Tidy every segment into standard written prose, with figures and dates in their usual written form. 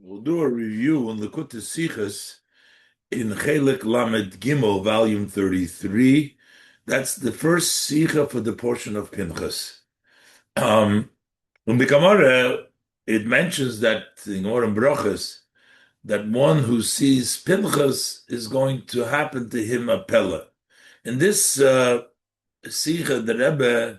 We'll do a review on Likutei Sichos in Chelik Lamed Gimel, volume 33. That's the first Sicha for the portion of Pinchas. In the Gemara, it mentions that in Gemara Brachas, that one who sees Pinchas is going to happen to him a peleh. In this Sicha, the Rebbe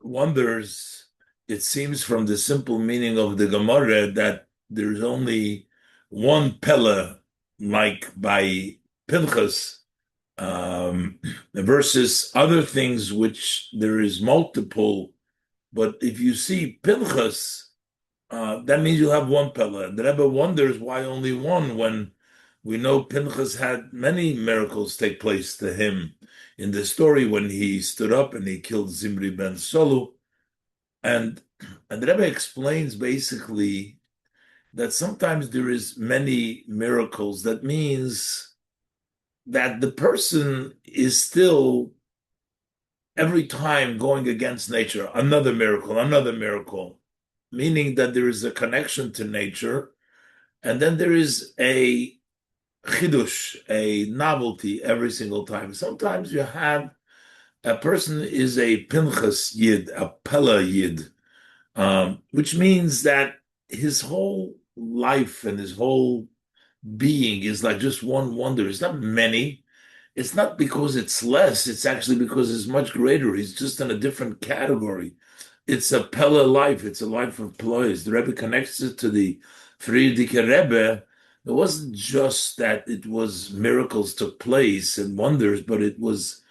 wonders, it seems from the simple meaning of the Gemara, that there's only one peleh, like by Pinchas, versus other things which there is multiple. But if you see Pinchas, that means you have one peleh. The Rebbe wonders why only one, when we know Pinchas had many miracles take place to him in the story when he stood up and he killed Zimri ben Solu. And the Rebbe explains basically that sometimes there is many miracles. That means that the person is still every time going against nature, another miracle, meaning that there is a connection to nature, and then there is a chidush, a novelty every single time. Sometimes you have a person is a Pinchas Yid, a peleh Yid, which means that his whole life and his whole being is like just one wonder. It's not many. It's not because it's less. It's actually because it's much greater. He's just in a different category. It's a peleh life. It's a life of pelehs. The Rebbe connects it to the Previous Rebbe. It wasn't just that it was miracles took place and wonders, but it was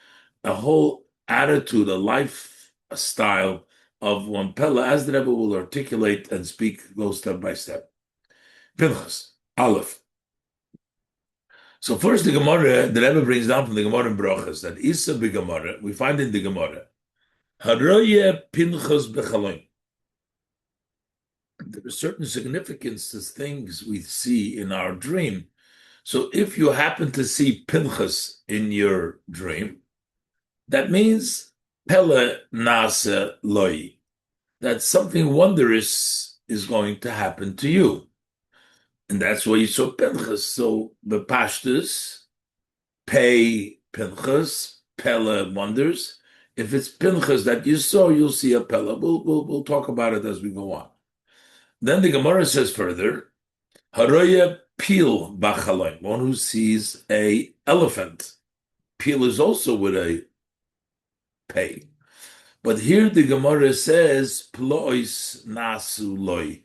a whole attitude, a lifestyle of one peleh, as the Rebbe will articulate and speak, go step by step. Pinchas, Aleph. So first, the Gemara, the Rebbe brings down from the Gemara in Brachas that Isa b'Gemara, we find in the Gemara, Haroye Pinchas b'Chaloim. There is certain significance to things we see in our dream. So if you happen to see Pinchas in your dream, that means peleh nase loi, that something wondrous is going to happen to you. And that's why you saw Pinchas. So the pashtus, pay Pinchas, peleh wonders. If it's Pinchas that you saw, you'll see a peleh. We'll talk about it as we go on. Then the Gemara says further, Haroya pil b'chaloim, one who sees a elephant. Pil is also with a pay. But here the Gemara says, plois nasu loi.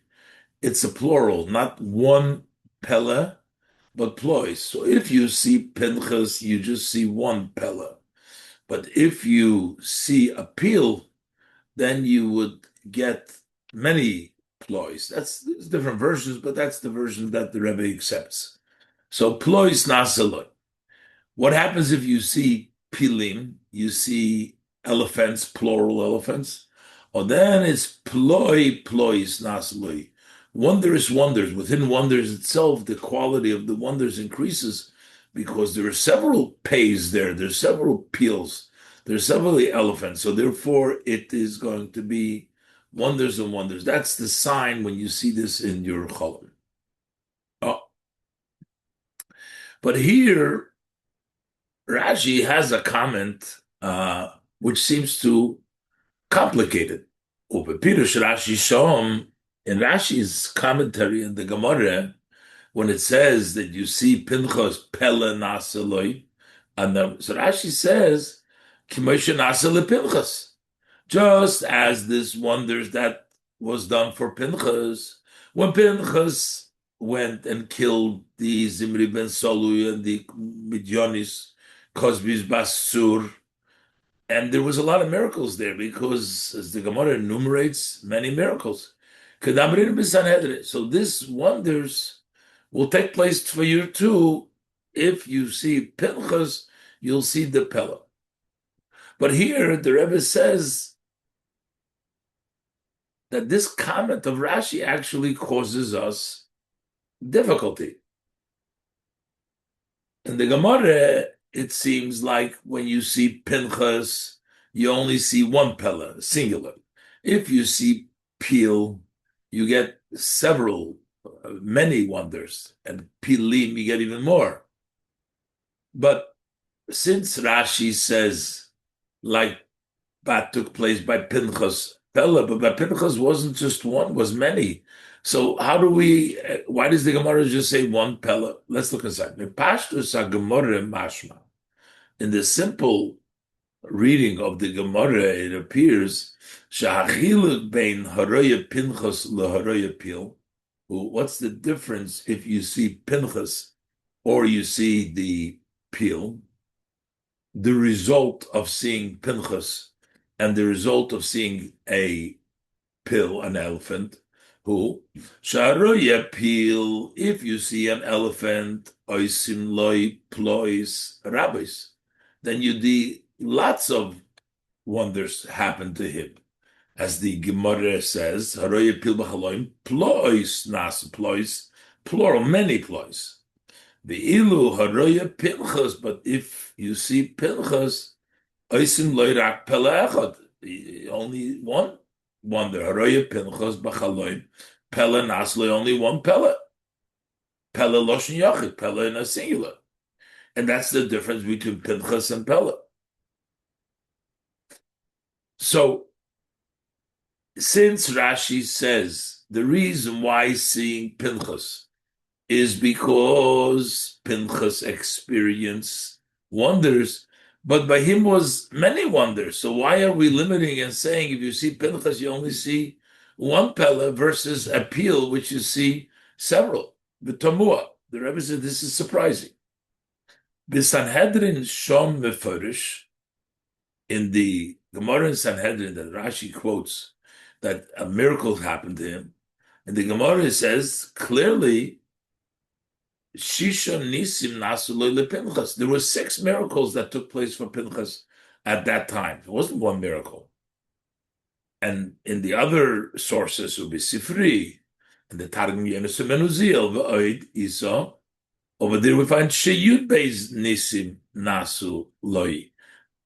It's a plural, not one peleh, but plois. So if you see Pinchas, you just see one peleh. But if you see a pil, then you would get many plois. That's different versions, but that's the version that the Rebbe accepts. So plois nasaloi. What happens if you see pilim? You see elephants, plural elephants. Or then it's plois nasaloi. Wondrous wonders. Within wonders itself, the quality of the wonders increases because there are several pays there. There's several peels. There's several elephants. So therefore, it is going to be wonders and wonders. That's the sign when you see this in your cholom. Oh. But here, Rashi has a comment which seems to complicate it. Rashi Shom, in Rashi's commentary in the Gemara, when it says that you see Pinchas peleh nasaloi, and so Rashi says, Kimoshe nasale Pinchas, just as this wonders that was done for Pinchas, when Pinchas went and killed the Zimri ben Solu and the Midyanis, Cosby's Basur, and there was a lot of miracles there because, as the Gemara enumerates, many miracles. So this wonders will take place for you too. If you see Pinchas, you'll see the peleh. But here the Rebbe says that this comment of Rashi actually causes us difficulty. In the Gemara, it seems like when you see Pinchas, you only see one peleh, singular. If you see pil, you get several many wonders, and pilim you get even more. But since Rashi says like that took place by Pinchas peleh, but by Pinchas wasn't just one, was many. So why does the Gemara just say one peleh? Let's look inside. In the simple reading of the Gemara, it appears shahachiluk bein haroya Pinchas leharoya pil. What's the difference if you see Pinchas or you see the pil? The result of seeing Pinchas and the result of seeing a pil, an elephant, sharoya pil, if you see an elephant, oisim loy plois rabbis, then lots of wonders happen to him. As the Gemara says, haroya pil b'chaloim, plois nas plois, plural, many plois. The ilu haroya Pinchas, but if you see Pinchas, oisim loy rak peleh echad, only one wonder. Haroya Pinchas b'chaloim, peleh nas loy, only one peleh. Peleh loshen yachid, peleh in a singular. And that's the difference between Pinchas and peleh. So, since Rashi says the reason why seeing Pinchas is because Pinchas experienced wonders, but by him was many wonders. So why are we limiting and saying if you see Pinchas, you only see one peleh versus a pil, which you see several? The Tamua, the Rebbe said this is surprising. The Sanhedrin Shom Meforish, in the Gemara in Sanhedrin that Rashi quotes, that a miracle happened to him. And the Gemara says clearly, Shisha Nisim Nasu Pinchas. There were 6 miracles that took place for Pinchas at that time. It wasn't one miracle. And in the other sources, it would be Sifri, and the Targum Yenusim Menuzil, V'oid Isa. Over there we find Sheyud Beis Nisim Nasu Loi.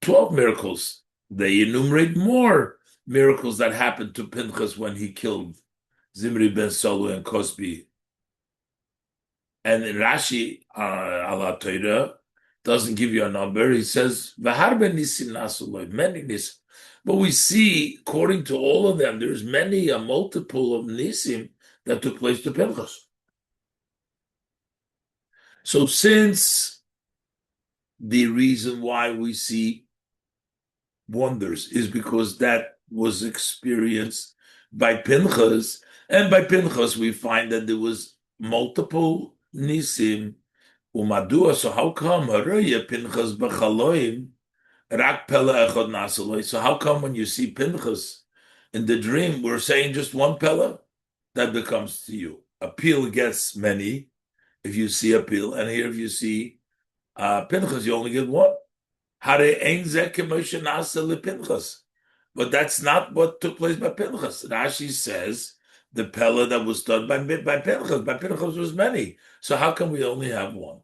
12 miracles. They enumerate more miracles that happened to Pinchas when he killed Zimri ben Solu and Cosby. And Rashi, ala Torah, doesn't give you a number. He says, V'harbe nisim nasu loi, many nisim. But we see, according to all of them, there's a multiple of nisim that took place to Pinchas. So since the reason why we see wonders is because that was experienced by Pinchas, and by Pinchas we find that there was multiple nisim umadua. So how come haroya Pinchas b'chaloim rak peleh echad nasaloi? So how come when you see Pinchas in the dream we're saying just one peleh? That becomes to you. A pil gets many if you see a pil, and here if you see Pinchas you only get one. Hare ein zeh k'moshe nasa lePinchas. But that's not what took place by Pinchas. Rashi says the peleh that was done by Pinchas was many. So how come we only have one?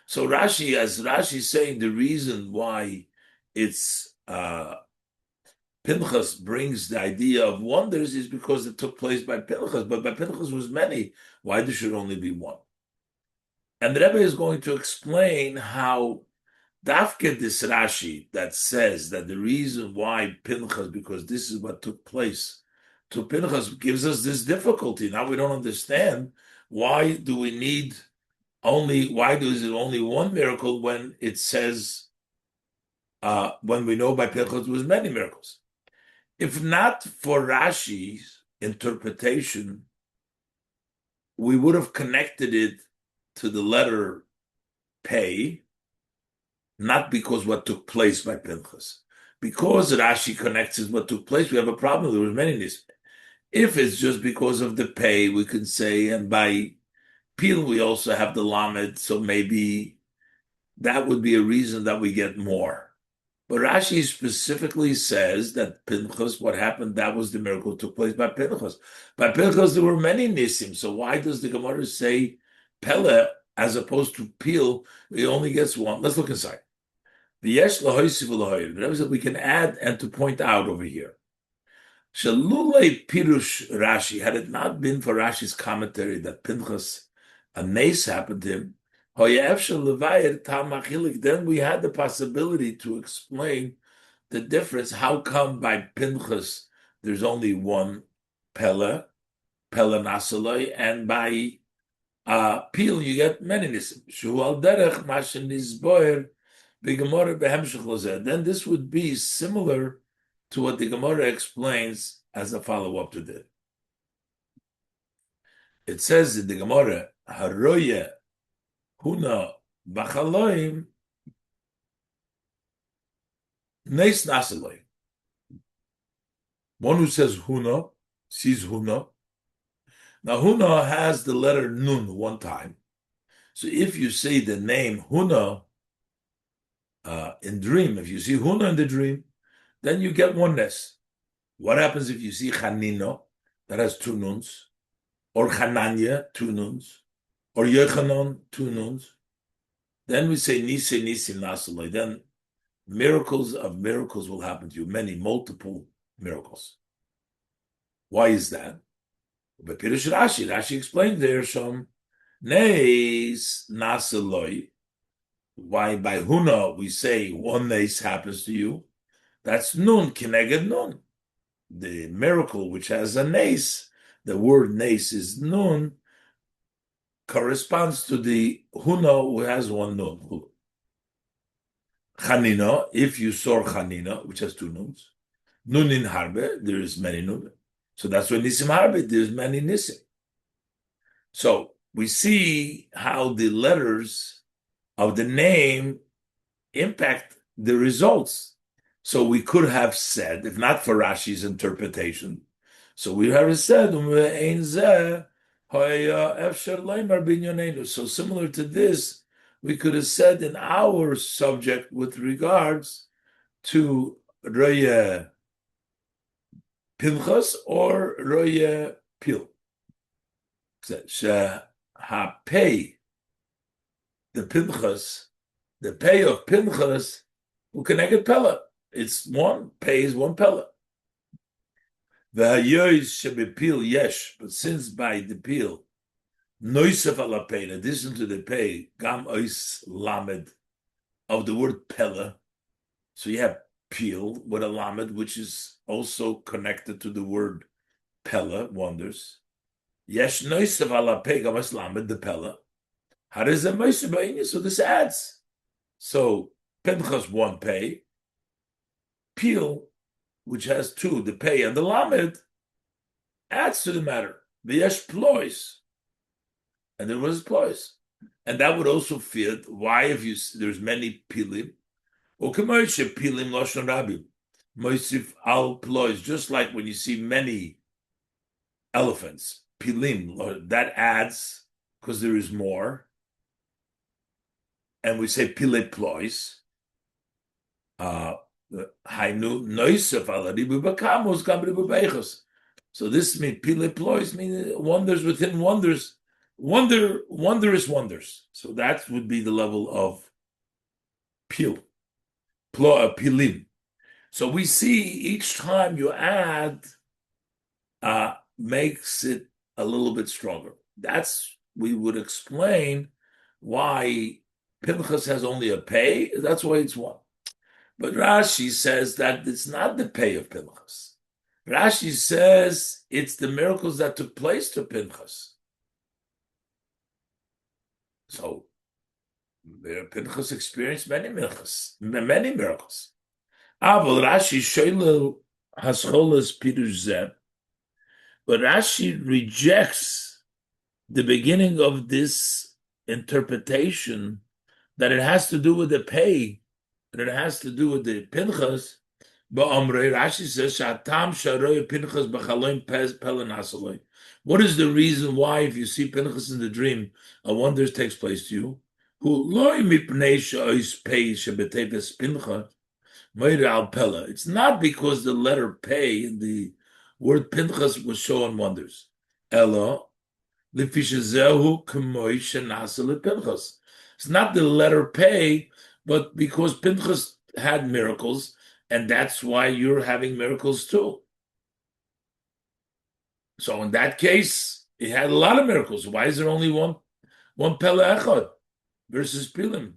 So Rashi saying the reason why it's Pinchas brings the idea of wonders is because it took place by Pinchas, but by Pinchas was many. Why there should only be one? And the Rebbe is going to explain how Dafke this Rashi that says that the reason why Pinchas, because this is what took place to Pinchas, gives us this difficulty. Now we don't understand why is it only one miracle when it says, when we know by Pinchas was many miracles. If not for Rashi's interpretation, we would have connected it to the letter Pei, not because what took place by Pinchas. Because Rashi connects it what took place, we have a problem. There was many nisim. If it's just because of the Pei, we can say, and by Pil we also have the Lamed, so maybe that would be a reason that we get more. But Rashi specifically says that Pinchas, what happened, that was the miracle that took place by Pinchas. By Pinchas, there were many nisim. So why does the Gemara say peleh as opposed to pil? He only gets one. Let's look inside. The Yesh lahoisiv lahoir. The Rebbe said we can add and to point out over here. Shalulei Pirush Rashi, had it not been for Rashi's commentary that Pinchas, a nace happened to him, then we had the possibility to explain the difference. How come by Pinchas there's only one peleh nasaloi, and by Pil you get many nisim? Then this would be similar to what the Gemara explains as a follow-up to that. It says in the Gemara, Haroye Huna Bachaloim Neis Nasaloi. One who says Huna sees Huna. Now Huna has the letter Nun one time. So if you say the name Huna in dream, if you see Huna in the dream, then you get oneness. What happens if you see Chanino, that has two nuns, or Chananya, two nuns, or Yochanan, two nuns? Then we say Nisi Nasaloi. Then miracles of miracles will happen to you, many, multiple miracles. Why is that? But Pirush Rashi explained there some Neis Nasaloi. Why by Huna we say one Neis happens to you? That's Nun, Kineged Nun. The miracle which has a Neis, the word Neis is Nun, corresponds to the Huna who has one Nun. Chanina, if you saw Chanina, which has two Nuns, Nun in Harbe, there is many Nun. So that's why Nisim Harbe, there's many Nisim. So we see how the letters of the name impact the results. So we could have said, if not for Rashi's interpretation, so we have said, so similar to this, we could have said in our subject with regards to Roye Pinchas or Roye Pil. Ha-pei, the Pinchas, the pay of Pinchas, who connected peleh. It's one, pay is one peleh. The hayois shebepil yesh, but since by the pil, noisef ala pay, in addition to the pay, gam ois lamed, of the word peleh. So you have pil with a lamed, which is also connected to the word peleh, wonders. Yesh noisef ala pay, gam ois lamed, the peleh. How does it moisef ba'inyan? So this adds. So Pinchas one pay, Pil, which has two, the pay and the lamed, adds to the matter. The yesh ploys, and there was ploys, and that would also fit. Why, if you there's many pilim, or k'moishe pilim loshon rabim, moisif al ploys, just like when you see many elephants, pilim, that adds because there is more, and we say pile ploys. So this means pile ploys mean wonders within wonders, wondrous wonders. So that would be the level of pilim. So we see each time you add makes it a little bit stronger. That's, we would explain why Pinchas has only a pay. That's why it's one. But Rashi says that it's not the pay of Pinchas. Rashi says it's the miracles that took place to Pinchas. So Pinchas experienced many miracles. Aval Rashi shoylel hascholas pirush zeh. But Rashi rejects the beginning of this interpretation that it has to do with the pay, that it has to do with the Pinchas. But Rashi says, what is the reason why, if you see Pinchas in the dream, a wonder takes place to you? It's not because the letter pay in the word Pinchas was showing wonders. It's not the letter pay, but because Pinchas had miracles, and that's why you're having miracles too. So in that case, it had a lot of miracles. Why is there only one peleh echad versus pilim?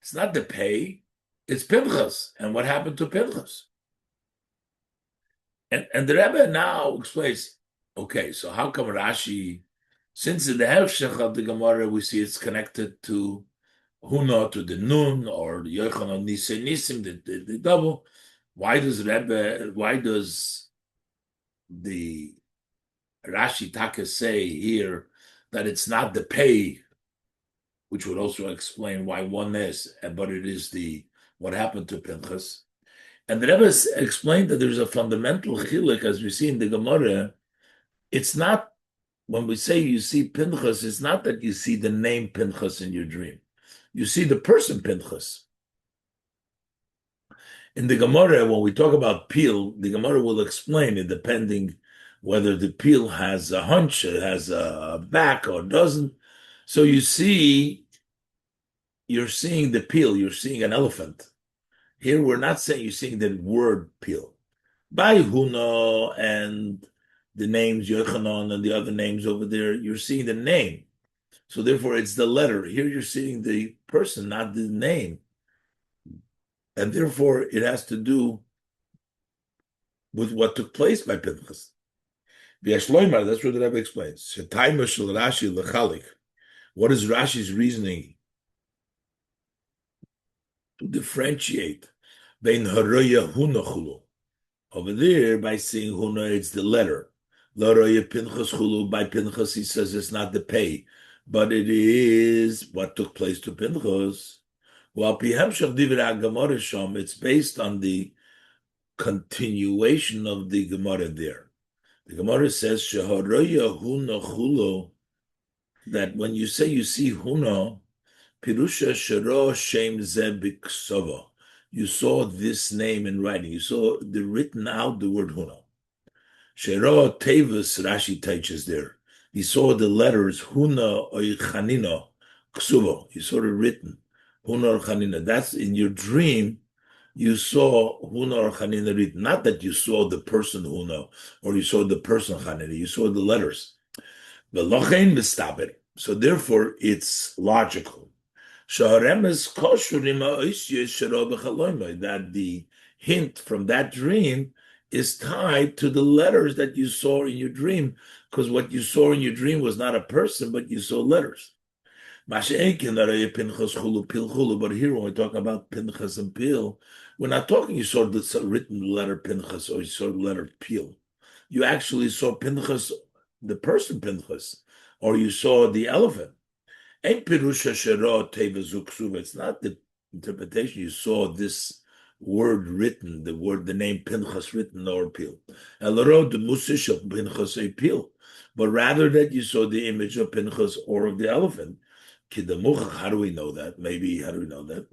It's not the pay, it's Pinchas. And what happened to Pinchas? And the Rebbe now explains, okay, so how come Rashi, since in the Hefshech of the Gemara we see it's connected to Huna, to the Nun, or the Yochanan Nisim, the double, why does the Rashi Taka say here that it's not the pay, which would also explain why one is, but it is what happened to Pinchas. And the Rebbe explained that there's a fundamental chiluk, as we see in the Gemara. It's not, when we say you see Pinchas, it's not that you see the name Pinchas in your dream. You see the person Pinchas. In the Gemara, when we talk about peel, the Gemara will explain it depending whether the peel has a hunch, it has a back, or doesn't. So you're seeing the peel, you're seeing an elephant. Here we're not saying you're seeing the word peel. By Huna and the names Yochanan and the other names over there, you're seeing the name. So therefore it's the letter. Here you're seeing the person, not the name. And therefore it has to do with what took place by Pinchas. That's what the Rebbe explains. What is Rashi's reasoning to differentiate between Haroya Huna Chulu? Over there, by saying Huna, it's the letter. Laroya Pinchas Chulu, by Pinchas, he says it's not the pay, but it is what took place to Pinchas. While Pihemshach Divra Gemara Sham, it's based on the continuation of the Gemara there. The Gemara says, Sheharoya Huna Chulu, that when you say you see Huna, Pirusha Shero Shem Zebik you saw this name in writing. You saw the written out the word Huna. Shero Tevis, Rashi teaches there. He saw the letters Huna or Chanina Ksuvo. You saw it written Huna or Chanina. That's in your dream. You saw Huna or Chanina written. Not that you saw the person Huna or you saw the person Chanina. You saw the letters. So therefore, it's logical that the hint from that dream is tied to the letters that you saw in your dream, because what you saw in your dream was not a person, but you saw letters. But here, when we're talking about Pinchas and Pil, we're not talking you saw the written letter Pinchas or you saw the letter Pil. You actually saw Pinchas, the person Pinchas, or you saw the elephant. It's not the interpretation you saw this word written, the name Pinchas written or Pil. But rather that you saw the image of Pinchas or of the elephant. How do we know that? How do we know that?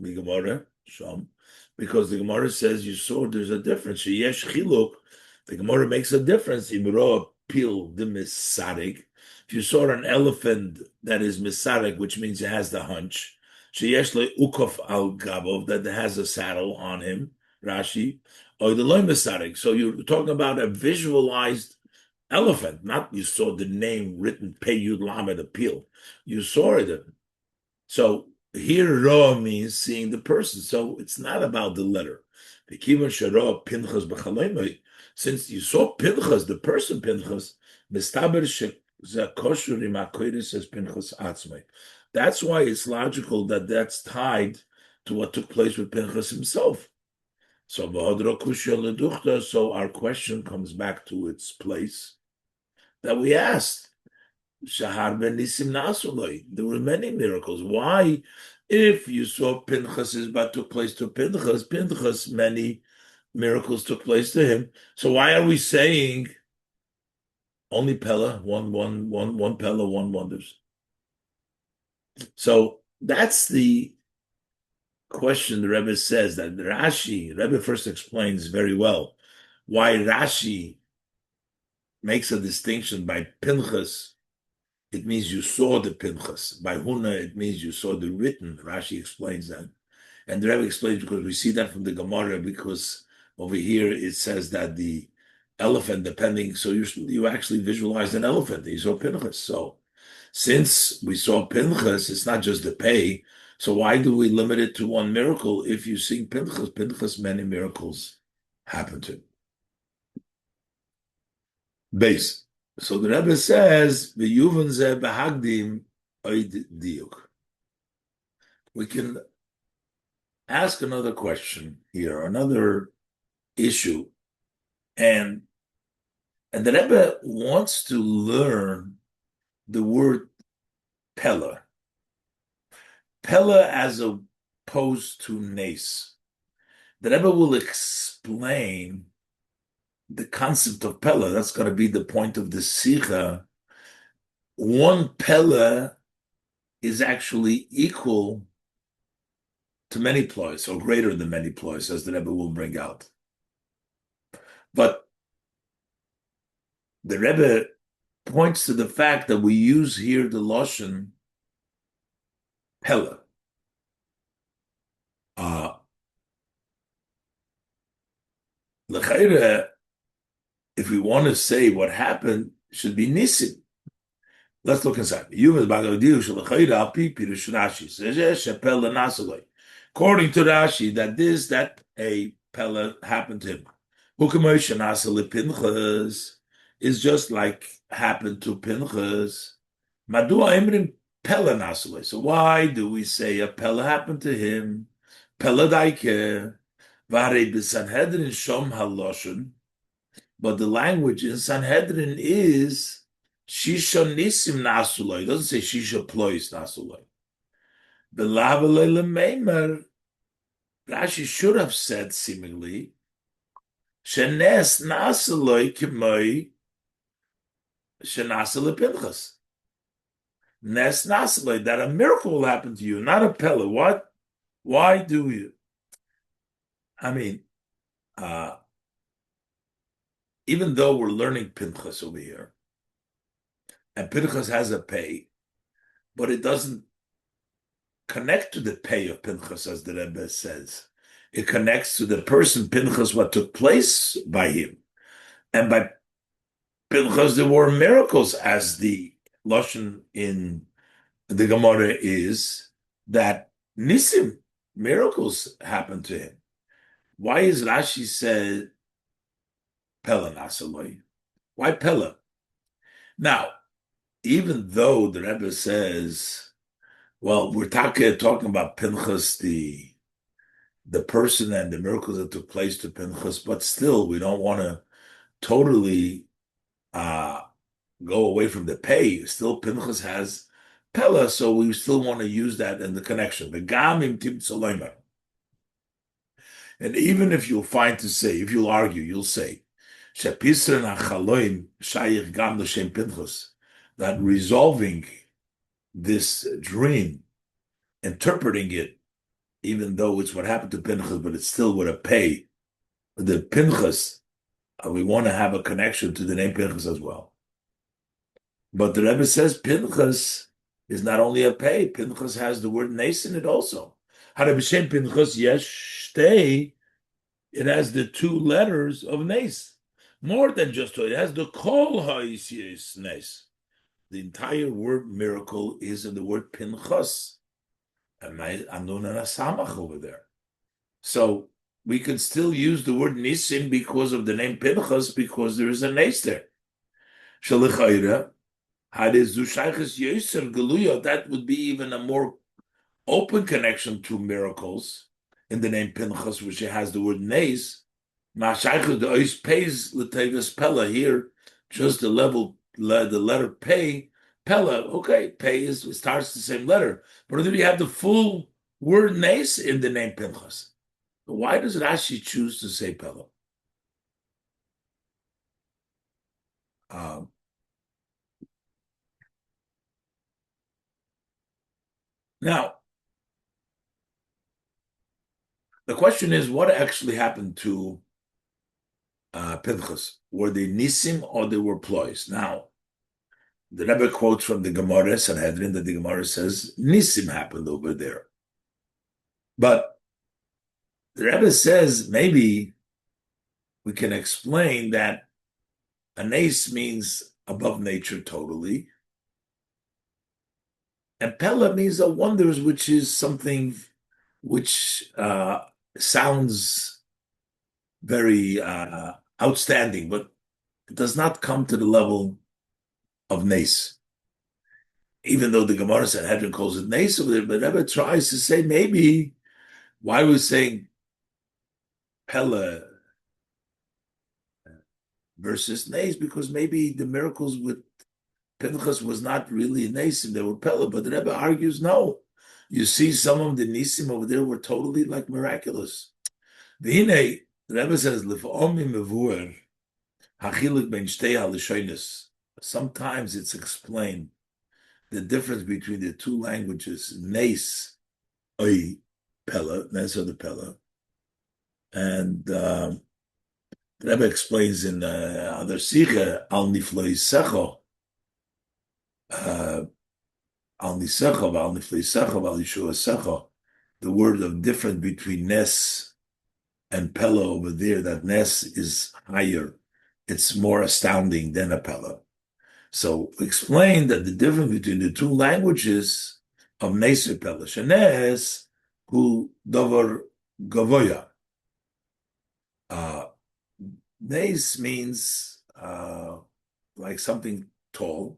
Because the Gemara says you saw there's a difference. The Gemara makes a difference. If you saw an elephant that is misarek, which means it has the hunch, ukov al gabov, that has a saddle on him, Rashi, or the loy misarek. So you're talking about a visualized elephant, not you saw the name written Pei Yud Lamed Apil. You saw it. So here Ra means seeing the person. So it's not about the letter. Since you saw Pinchas, the person Pinchas, that's why it's logical that that's tied to what took place with Pinchas himself. So our question comes back to its place that we asked. There were many miracles. Why, if you saw Pinchas but took place to Pinchas, many miracles took place to him. So why are we saying only peleh, one peleh, one wonders? So that's the question the Rebbe says, that Rebbe first explains very well why Rashi makes a distinction by Pinchas. It means you saw the Pinchas. By Huna, it means you saw the written. Rashi explains that. And the Rebbe explains because we see that from the Gemara, because over here it says that the elephant, depending. So you actually visualized an elephant. You saw Pinchas. So since we saw Pinchas, it's not just the pay. So why do we limit it to one miracle? If you see Pinchas, many miracles happen to him. Base. So the Rebbe says, "V'yuvan zeh behagdim oid diuk." We can ask another question here, another issue, and the Rebbe wants to learn the word peleh. Peleh as opposed to nes. The Rebbe will explain the concept of peleh. That's going to be the point of the Sicha. One peleh is actually equal to many ploys, or greater than many ploys, as the Rebbe will bring out. But the Rebbe points to the fact that we use here the Lashon peleh. L'chayre, if we want to say what happened, it should be nisim. Let's look inside. According to Rashi, that a peleh happened to him. Pinchas is just like happened to Pinchas. So why do we say a peleh happened to him? Peleh daike, vare b'Sanhedrin shom haloshon. But the language in Sanhedrin is Shisha Nisim Nasulay. It doesn't say Shisha Plois Nasulay. Belavalay Lemeimer, Rashi should have said seemingly, Shenes Nasulay Kimoi Shenasule Pinchas. Nes Nasulay, that a miracle will happen to you, not a peleh. What? Why do you? I mean, even though we're learning Pinchas over here, and Pinchas has a pay, but it doesn't connect to the pay of Pinchas, as the Rebbe says. It connects to the person Pinchas, what took place by him. And by Pinchas, there were miracles, as the Lashon in the Gemara is, that Nisim, miracles happened to him. Why is Rashi said peleh nasaloi? Why peleh? Now, even though the Rebbe says, well, we're talking about Pinchas, the person and the miracles that took place to Pinchas, but still we don't want to totally go away from the pay. Still, Pinchas has peleh, so we still want to use that in the connection. The gamim tim tzolomer. And even if you'll find to say, if you'll argue, you'll say, shepisren achaloim shayich gam l'shem Pinchas, that resolving this dream, interpreting it, even though it's what happened to Pinchas, but it's still with a pay. The Pinchas, we want to have a connection to the name Pinchas as well. But the Rebbe says Pinchas is not only a pay, Pinchas has the word nes in it also. Harabishem Pinchas yeshtei, it has the two letters of nes. More than just it has the kol ha'is nes. The entire word miracle is in the word Pinchas. I'm doing an asamach over there. So we can still use the word Nisim because of the name Pinchas, because there is a nes there. Shalichayra, that would be even a more open connection to miracles in the name Pinchas, which has the word nes. Mashaychus the ois pays l'tevis peleh here, just the letter pay. Peleh, okay, pay starts the same letter, but then we have the full word nes in the name Pinchas. Why does Rashi choose to say peleh? Now, the question is, what actually happened to Pinchas? Were they nisim or they were ploys? Now, the Rebbe quotes from the Gemara, Sanhedrin, that the Gemara says nisim happened over there. But the Rebbe says maybe we can explain that Anes means above nature totally. And peleh means a wonders, which is something which sounds very outstanding, but it does not come to the level of Nes. Even though the Gemara Sanhedrin calls it Nes over there, but Rebbe tries to say maybe why we're saying peleh versus Nes, because maybe the miracles with Pinchas was not really Nesim, they were peleh, but the Rebbe argues no. You see, some of the Nisim over there were totally like miraculous. The Rebbe says, sometimes it's explained the difference between the two languages, Nes, oi, peleh, Nes or the peleh. And the Rebbe explains in other Sikha, al nifloi secho, al nisecho, al nifloi secho, al yeshua secho, the word of difference between Nes and peleh over there, that Nes is higher. It's more astounding than a peleh. So explain that the difference between the two languages of Nes and peleh. Shenes hu davar gavoya. Nes means like something tall.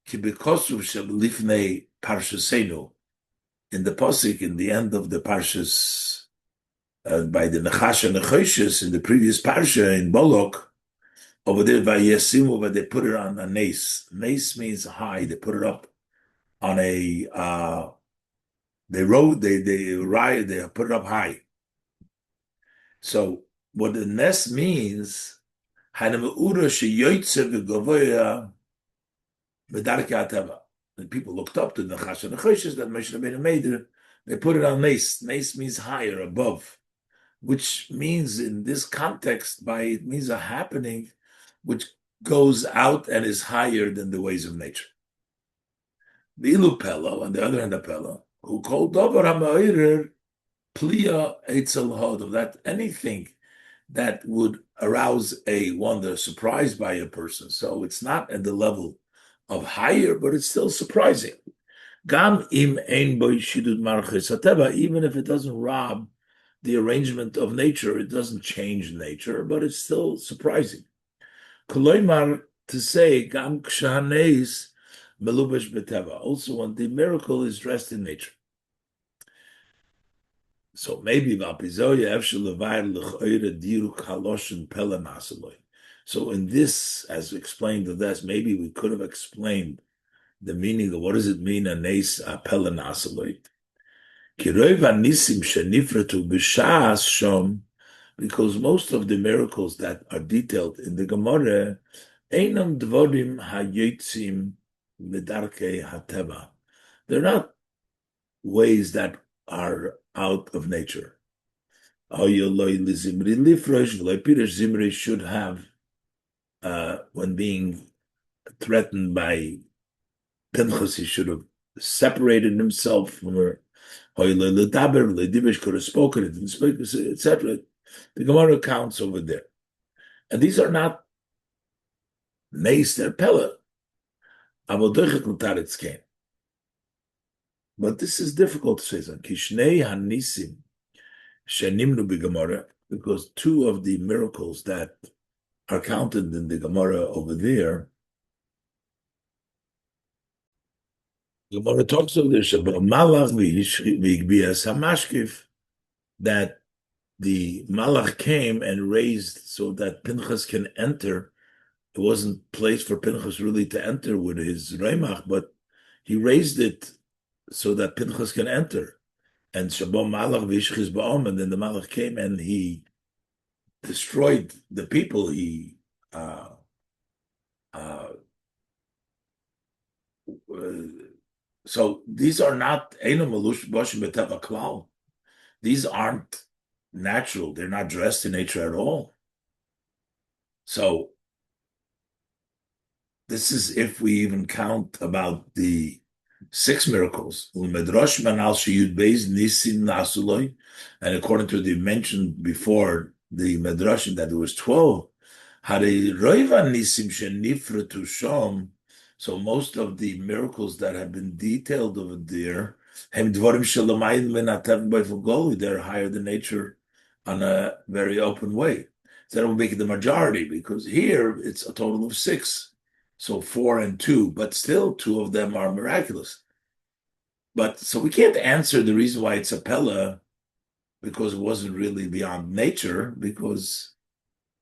Ki bekosuv shelifnei parshasenu. In the pasuk, in the end of the parshas, by the Nechash and Nefesh in the previous parsha in Bolok, over there by Yesimu, but they put it on a nes. Nes means high. They put it up on a. They put it up high. So what the nes means, the people looked up to the Nechash and Nefesh that Moshe Rabbeinu made it. They put it on nes. Nes means higher, above, which means in this context, it means a happening which goes out and is higher than the ways of nature. The ilu peleh, on the other hand, the peleh, who called davar ha'ma'orer pliya eitzel hod, of that anything that would arouse a wonder, surprised by a person. So it's not at the level of higher, but it's still surprising. Gam im ein boy shidud marchis hateva, even if it doesn't rob the arrangement of nature, it doesn't change nature, but it's still surprising. Koloimar, to say, Gam kshahanes melubesh beteva, also when the miracle is dressed in nature. So maybe vapizoya efshel levair lechoyre diruk haloshin peleh nasaloi. So in this, as explained to this, maybe we could have explained the meaning of what does it mean a nes a peleh nasaloi. Because most of the miracles that are detailed in the Gemara, einam dvorim hayotzim medarkei hateva. They're not ways that are out of nature. Zimri should have, when being threatened by Pinchas, he should have separated himself from her. Could have spoken, it didn't speak, etc. The Gemara counts over there. And these are not Nes, they're peleh. But this is difficult to say. Kishnei hanisim shenimnu b'Gemara, because two of the miracles that are counted in the Gemara over there, the Gemara talks of this about malach v'igbias hamashkif, that the malach came and raised so that Pinchas can enter. It wasn't place for Pinchas really to enter with his reimach, but he raised it so that Pinchas can enter. And Shabbat Malach v'Ishchiz Ba'om, and then the Malach came and he destroyed the people. So these are not Eino Malush Boshim B'Teva Klal. These aren't natural. They're not dressed in nature at all. So this is if we even count about the 6 miracles. And according to the mentioned before, the Medrashim, that there was 12. So most of the miracles that have been detailed over there, they're higher than nature on a very open way. So that will make it the majority, because here it's a total of 6. So 4 and 2, but still 2 of them are miraculous. But so we can't answer the reason why it's a peleh, because it wasn't really beyond nature, because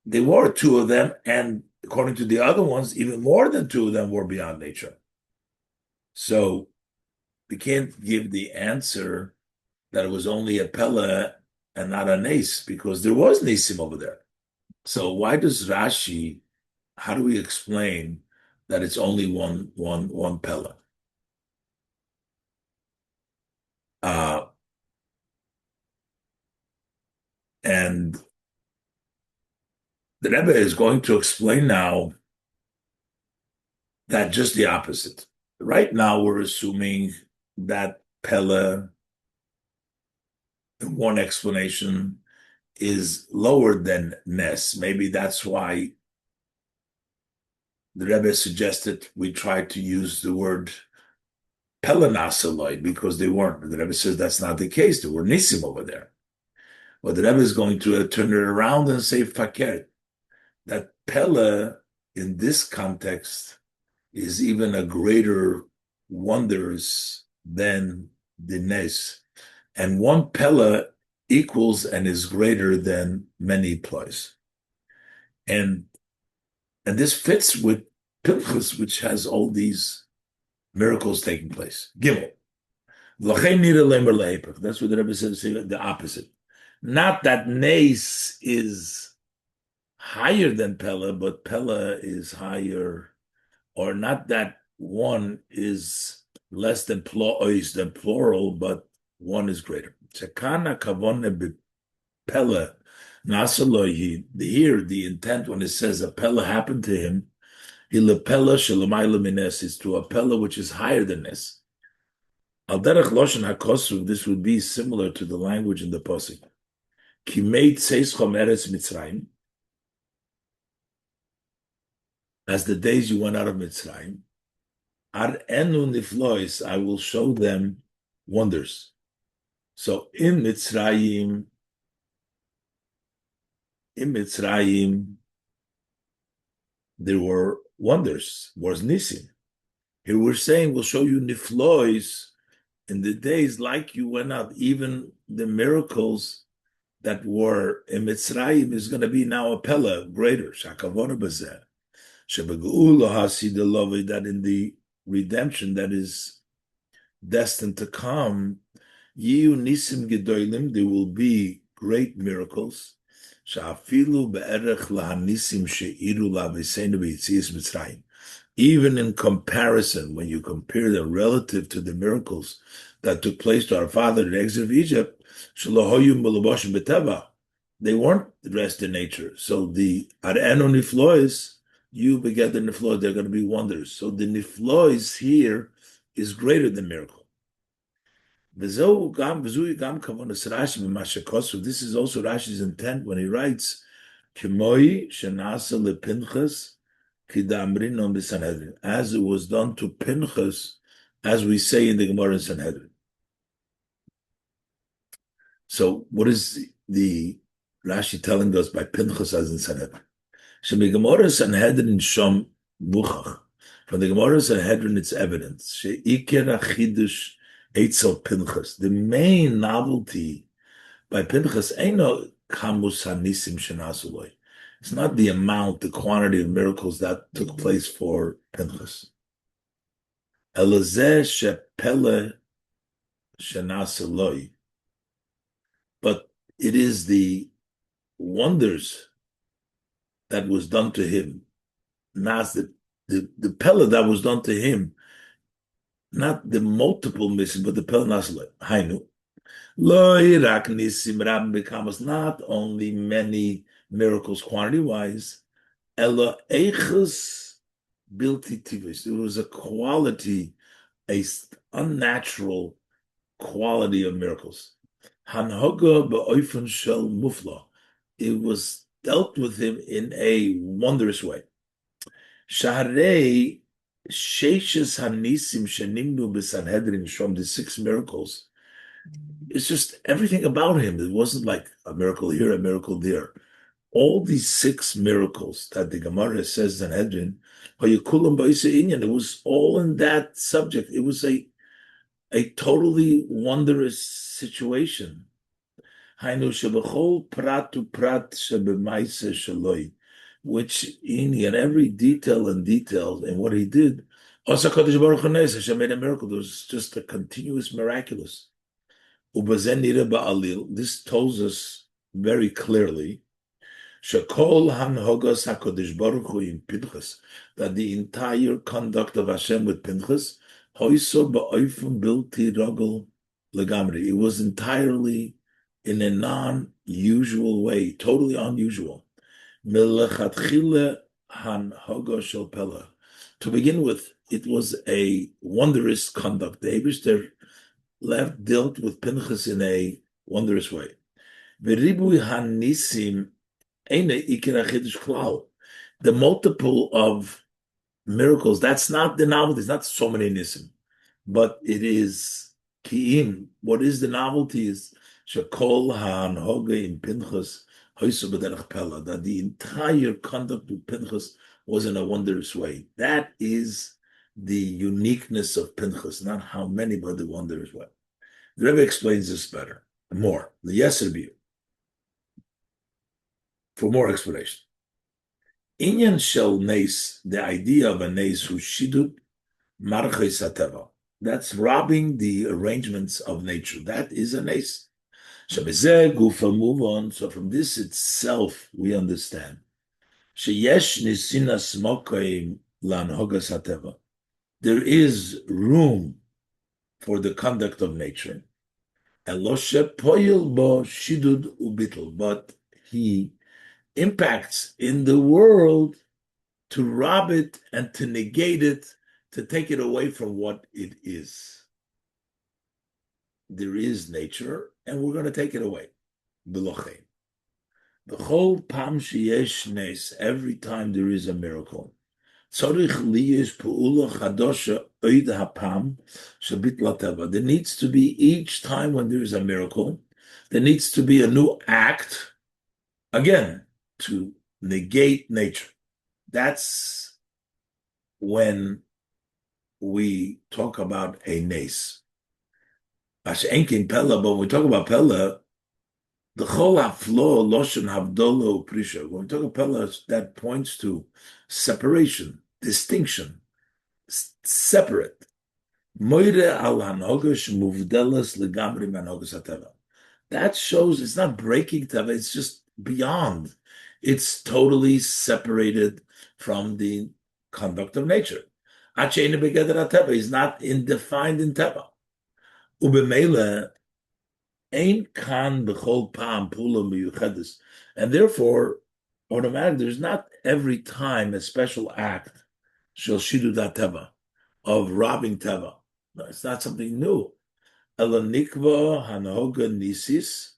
there were 2 of them, and according to the other ones, even more than 2 of them were beyond nature. So we can't give the answer that it was only a peleh and not a nes, because there was nesim over there. So why does Rashi? How do we explain that it's only one peleh? And the Rebbe is going to explain now that just the opposite. Right now, we're assuming that peleh, one explanation, is lower than nes. Maybe that's why the Rebbe suggested we try to use the word peleh, because they weren't. The Rebbe says that's not the case. There were nisim over there. But the Rebbe is going to turn it around and say fakir, that peleh in this context is even a greater wonders than the nes. And one peleh equals and is greater than many ploys. And this fits with Pinchas, which has all these miracles taking place. Gimel. That's what the Rebbe says, the opposite. Not that nes is higher than peleh, but peleh is higher, or not that one is less than plural, but one is greater. Chekana kavone peleh nasalohi. Here, the intent when it says a peleh happened to him, hilepela shelamayla mines, is to a peleh which is higher than this. Al derech loshen hakosu, this would be similar to the language in the pasuk. Kimeit seischom eretz Mitzrayim, as the days you went out of Mitzrayim, ar enu niflois, I will show them wonders. So in Mitzrayim, there were wonders, was nisim. Here we're saying we'll show you niflois in the days like you went out. Even the miracles that were in Mitzrayim is going to be now a peleh, greater. Shakavona bazeh. That in the redemption that is destined to come, Yiu nisim gedolim, there will be great miracles. Sha'afilu be'erech lahanisim she'iru la'veseinu b'yitzias Mitzrayim. Even in comparison, when you compare them relative to the miracles that took place to our father in the exit of Egypt, shalohoyum b'laboshin b'teva, they weren't dressed in nature. So the ar'enu niflois, you beget the niflois, they're going to be wonders. So the niflois here is greater than miracle. This is also Rashi's intent when he writes, Kimoi shenasa lepinchas kidamrinon b'Sanhedrin, as it was done to Pinchas, as we say in the Gemara in Sanhedrin. So what is the Rashi telling us by Pinchas as in Sanhedrin? Shemi Gemara Sanhedrin shom buchach. From the Gemara Sanhedrin, it's evidence. She'ikera chidush Eitzel Pinchas. The main novelty by Pinchas ain't no kamus hanisim shenasuloi. It's not the amount, the quantity of miracles that took place for Pinchas. Elazeh shepeleh shenasuloi. But it is the wonders that was done to him, not the peleh that was done to him, not the multiple missing, but the peleh nasuloi. Hainu. Not only many miracles quantity-wise, ela eichus bilti tivis. It was a quality, a unnatural quality of miracles. Hanhoga ba'oifun shel mufla. It was dealt with him in a wondrous way. Shaharei Sheishes Hanisim Shenimnu B'Sanhedrin, from the 6 miracles. It's just everything about him. It wasn't like a miracle here, a miracle there. All these 6 miracles that the Gemara says in Sanhedrin, it was all in that subject. It was a totally wondrous situation. Which in every detail and detail in what he did, Hashem made a miracle. It was just a continuous miraculous. This tells us very clearly that the entire conduct of Hashem with Pinchas, it was entirely in a non-usual way, totally unusual. To begin with, it was a wondrous conduct. The Eibishter dealt with Pinchas in a wondrous way. The multiple of miracles, that's not the novelty. It's not so many nisim, but it is ki'im. What is the novelty is shekol ha'anhoga in Pinchas that the entire conduct of Pinchas was in a wondrous way. That is the uniqueness of Pinchas, not how many, but the wondrous way. The Rebbe explains this better, more. The Yeser for more explanation. Inyan shel nes, the idea of a nes who shidud marchis hateva. That's robbing the arrangements of nature. That is a nes. Move on. So from this itself, we understand. There is room for the conduct of nature. But he impacts in the world to rob it and to negate it, to take it away from what it is. There is nature, and we're going to take it away. The whole pam sheyesh nes, every time there is a miracle, tzorich liyish peula chadosha oid hapam shabit lateva. There needs to be, each time when there is a miracle, there needs to be a new act, again, to negate nature. That's when we talk about a nes. But when we talk about peleh, the whole haflo loshen havdolo prisha. When we talk about peleh, that points to separation, distinction, separate. Moire al hanogesh muvdelas legamri manoges hateva. That shows it's not breaking teva; it's just beyond. It's totally separated from the conduct of nature. Acheinu begeder hateva is not defined in teva. Ubemele ain't kan b'chol pam pula miyuchedes, and therefore, automatically, there's not every time a special act shel shidu teva of robbing teva. No, it's not something new. Elanikva hanoga nisis,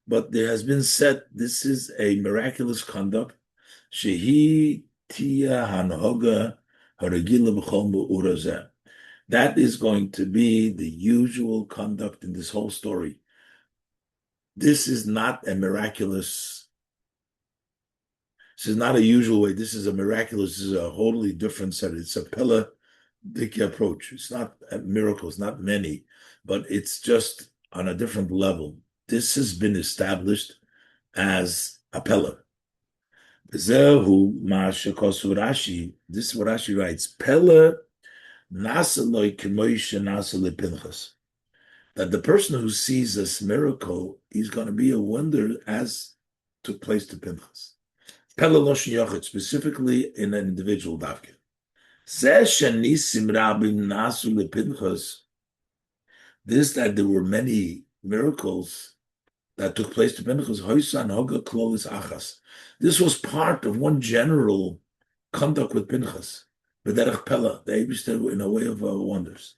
but there has been said this is a miraculous conduct. Shehi tia hanoga haragila b'chol mu'urazeh. That is going to be the usual conduct in this whole story. This is not a miraculous, this is not a usual way. This is a miraculous, this is a wholly different set. It's a peleh approach. It's not a miracle, it's not many, but it's just on a different level. This has been established as a peleh. This is what Rashi writes. Peleh that the person who sees this miracle is going to be a wonder as took place to Pinchas. Peleh loshen yochid, specifically in an individual davke. This that there were many miracles that took place to Pinchas. This was part of one general conduct with Pinchas. B'derech peleh, the Eibishter in a way of wonders.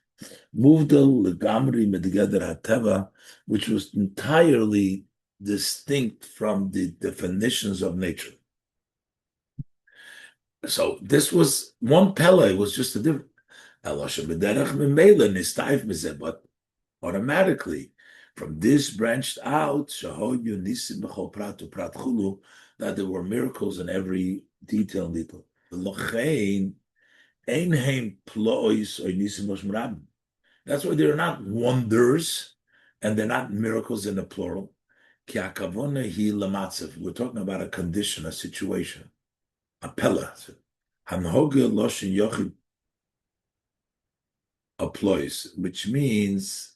Moved legamri medegeder hateva, which was entirely distinct from the definitions of nature. So this was one peleh, was just a different. But automatically, from this branched out, that there were miracles in every detail. That's why they're not wonders and they're not miracles in the plural. We're talking about a condition, a situation, a peleh. Applies, which means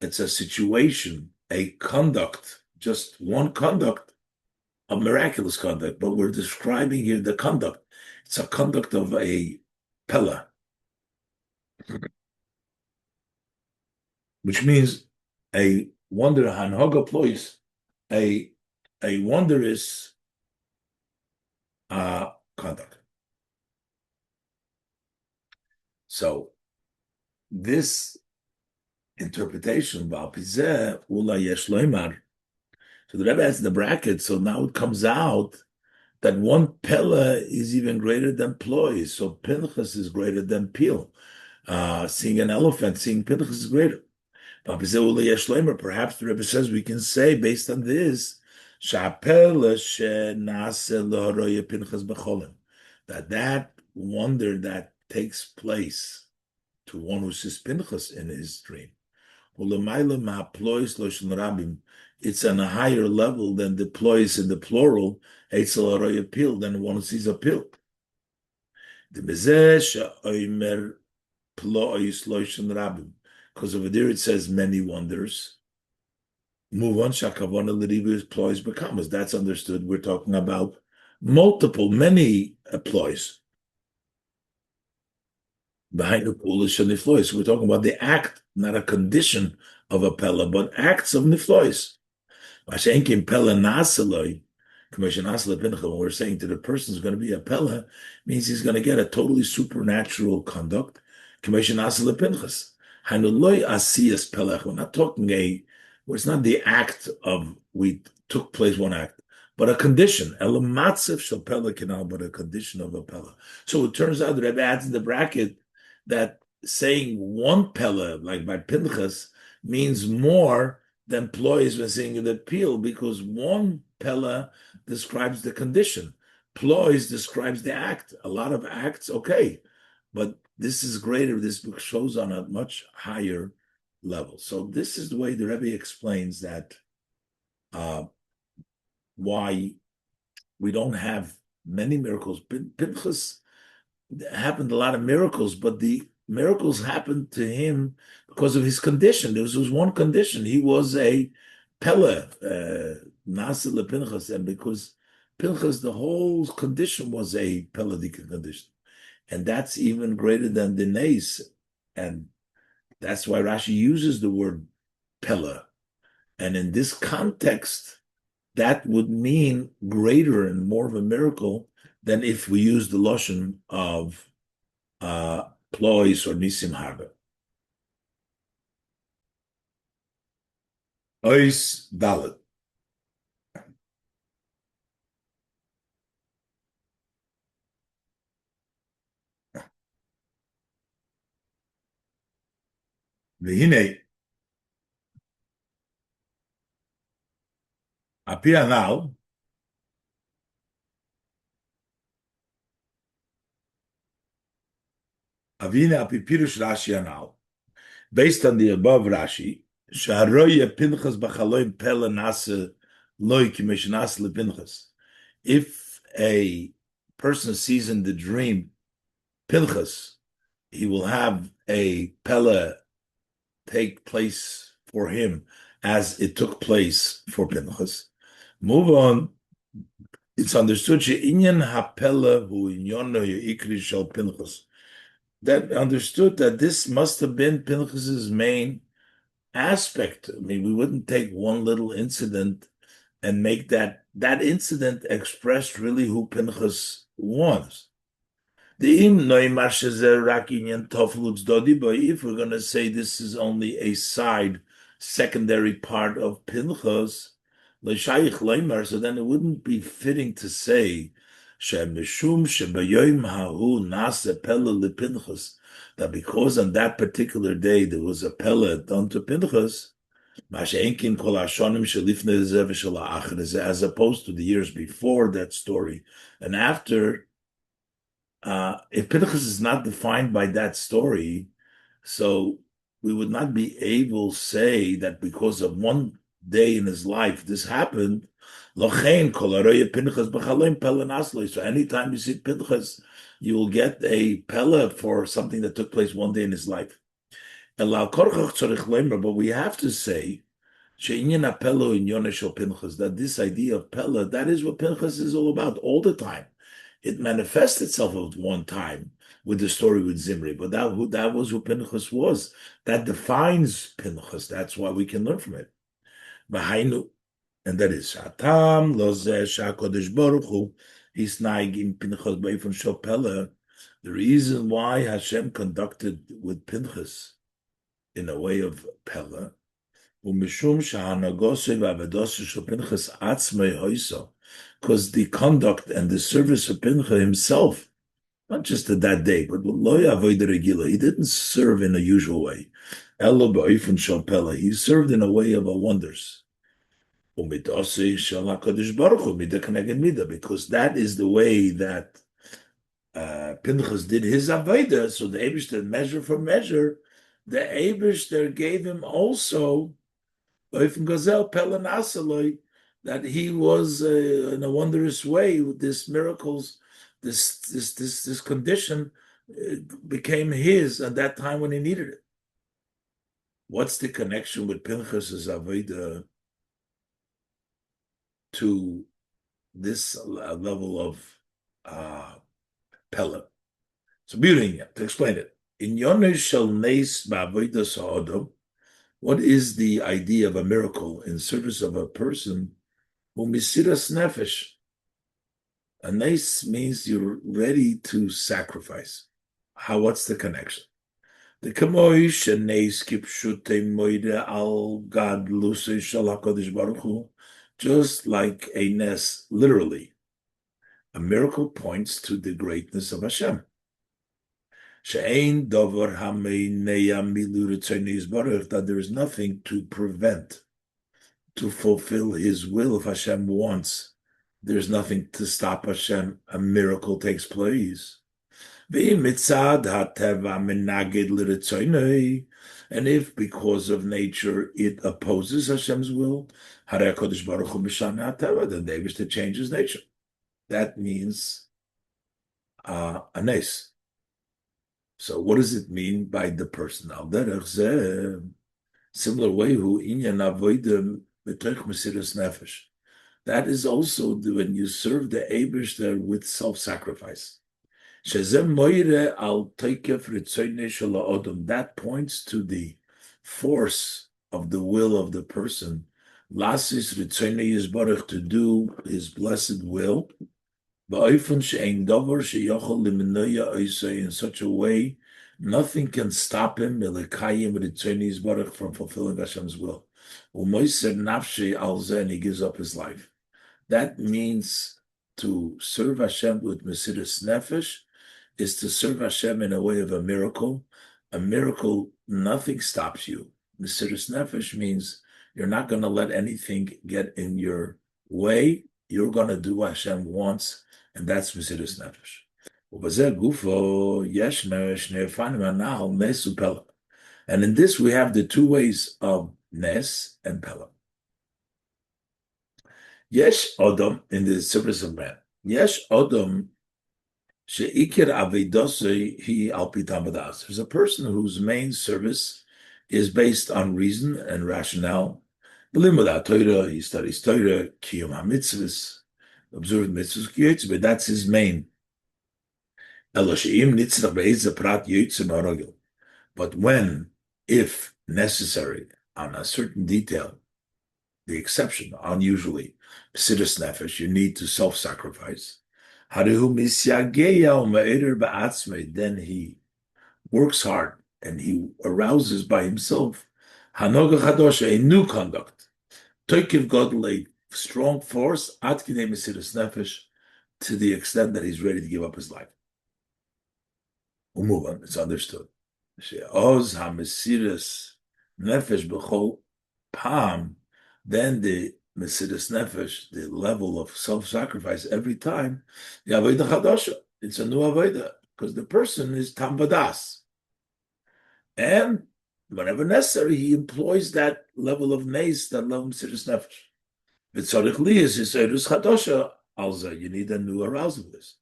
it's a situation, a conduct, just one conduct, a miraculous conduct, but we're describing here the conduct. It's a conduct of a peleh, which means a wonder, hanhoga plois, a wondrous conduct. So this interpretation, so the Rebbe has the bracket, so now it comes out that one peleh is even greater than ploy. So Pinchas is greater than peel. Seeing an elephant, seeing Pinchas is greater. Perhaps the Rebbe says we can say based on this that wonder that takes place to one who sees Pinchas in his dream. It's on a higher level than the ploys in the plural, than one who sees a pill. Because over there it says many wonders. Move on, shakavana ploys becomes. That's understood. We're talking about many ploys. Behind the pool is shaniflois. So we're talking about the act, not a condition of a peleh, but acts of niflois. When we're saying to the person is going to be a peleh, means he's going to get a totally supernatural conduct. We're not talking where it's not the act of we took place one act, but a condition. But a condition of a peleh. So it turns out the Rebbe adds in the bracket that saying one peleh, like by Pinchas, means more than ploys when saying the peel, because one peleh describes the condition. Ploys describes the act. A lot of acts, okay, but this is greater. This book shows on a much higher level. So this is the way the Rebbe explains that why we don't have many miracles. Pinchas happened a lot of miracles, but the miracles happened to him because of his condition. There was one condition. He was a peleh, Nasa Pinchas, and because Pinchas, the whole condition was a peledic condition. And that's even greater than the nes. And that's why Rashi uses the word peleh. And in this context, that would mean greater and more of a miracle than if we use the loshon of ploys or nisim harbe. Ois dalet. V'hinei api anal avina api pirush Rashi anal. Based on the above Rashi, Sharoya Pinchas b'chaloim peleh nase loy k'mish nase lePinchas. If a person sees in the dream Pinchas, he will have a peleh take place for him as it took place for Pinchas. Move on. It's understood she'inyan hapeleh hu inyono ikri shel Pinchas. That understood that this must have been Pinchas's main aspect. I mean, we wouldn't take one little incident and make that incident expressed really who Pinchas was. If we're going to say this is only a secondary part of Pinchas, So then it wouldn't be fitting to say Shemishum Shebayom Hahu Nase Peleh LePinchas, that because on that particular day there was a peleh done to Pinchas, Masha'enkin Kol Hashonim Shelifnei Zeh V'Shel Ha'achar Zeh, as opposed to the years before that story and after. If Pinchas is not defined by that story, so we would not be able to say that because of one day in his life this happened. Lochein kol haroyeh Pinchas b'chaloim peleh nasloi. So anytime you see Pinchas, you will get a peleh for something that took place one day in his life. Elal korchach tzorich leimer, but we have to say she'inyan hapeleh inyon shel Pinchas, that this idea of peleh, that is what Pinchas is all about all the time. It manifests itself at one time with the story with Zimri, but that was who Pinchas was. That defines Pinchas. That's why we can learn from it. And that is Shatam Lozeh Shakodesh Baruch Hu Hisnaig in Pinchas Beifon Shel Peleh. The reason why Hashem conducted with Pinchas in a way of Peleh, because the conduct and the service of Pinchas himself, not just at that day, but he didn't serve in a usual way. He served in a way of a wonders. Because that is the way that Pinchas did his avodah. So the Eibishter, measure for measure, the Eibishter gave him also that he was in a wondrous way with this miracles, this condition became his at that time when he needed it. What's the connection with Pinchas's avodah to this level of peleh? So beauty to explain it. In Yonesh Shel Neis Ba'avodah Sa'odom, what is the idea of a miracle in service of a person who Mesirus Nefesh? A nes means you're ready to sacrifice. What's the connection? The Kamoish and Nes Kipshute Moide Al Gad Luce Shal HaKadosh Baruch Hu, just like a nes, literally, a miracle points to the greatness of Hashem. That there is nothing to prevent, to fulfill His will. If Hashem wants, there's nothing to stop Hashem. A miracle takes place. And if because of nature it opposes Hashem's will, then David to change his nature. That means a nes. So what does it mean by the person? Similar way, that is also when you serve the Eibishter with self-sacrifice. That points to the force of the will of the person, to do his blessed will, in such a way, nothing can stop him from fulfilling Hashem's will. And he gives up his life. That means to serve Hashem with Mesirus Nefesh is to serve Hashem in a way of a miracle. A miracle, nothing stops you. Mesirus Nefesh means you're not going to let anything get in your way. You're going to do what Hashem wants, and that's Mesirus Nefesh. And in this we have the two ways of Nes and Peleh. Yesh Odom, in the service of man. Yesh Odom she'ikir avedosei hi al pi tamadas. There's a person whose main service is based on reason and rationale. B'limud Torah, he studies Torah, kiyum hamitzvos, observe mitzvahs, but that's his main. But when, if necessary, on a certain detail, the exception, unusually, Mesirus Nefesh, you need to self-sacrifice. Then he works hard and he arouses by himself a new conduct. strong force, ad kinei Mesirus Nefesh, to the extent that he's ready to give up his life. We'll move on. It's understood. She'oz ha-Mesirus Nefesh b'chol pam, then the Mesirus Nefesh, the level of self-sacrifice every time, the avodah chadasha. It's a new avodah because the person is tam vadas, and whenever necessary, he employs that level of nace, that level of Mesirus Nefesh. V'tzarich li is Yisraelus chadasha alza. You need a new arousal of this.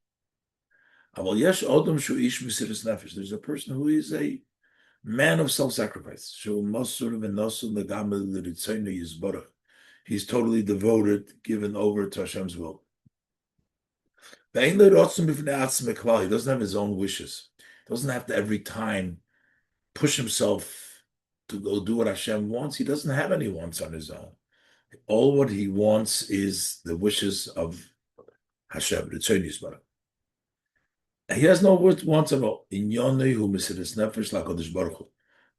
Aval yesh odom shu ish Mesirus Nefesh. There's a person who is a man of self-sacrifice. He's totally devoted, given over to Hashem's will. He doesn't have his own wishes. He doesn't have to every time push himself to go do what Hashem wants. He doesn't have any wants on his own. All what he wants is the wishes of Hashem. He has no wants at all.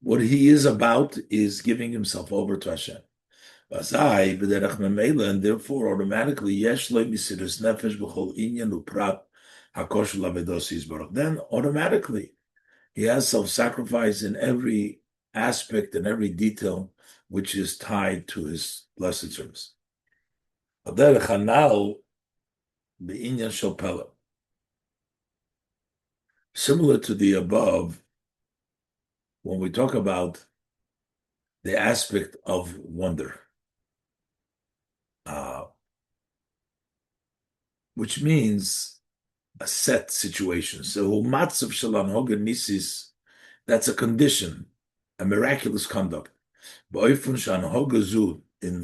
What he is about is giving himself over to Hashem. And therefore, automatically, then automatically, he has self-sacrifice in every aspect and every detail which is tied to his blessed service. Similar to the above, when we talk about the aspect of wonder, which means a set situation. So matzav shalan hogan nisis, that's a condition, a miraculous conduct. In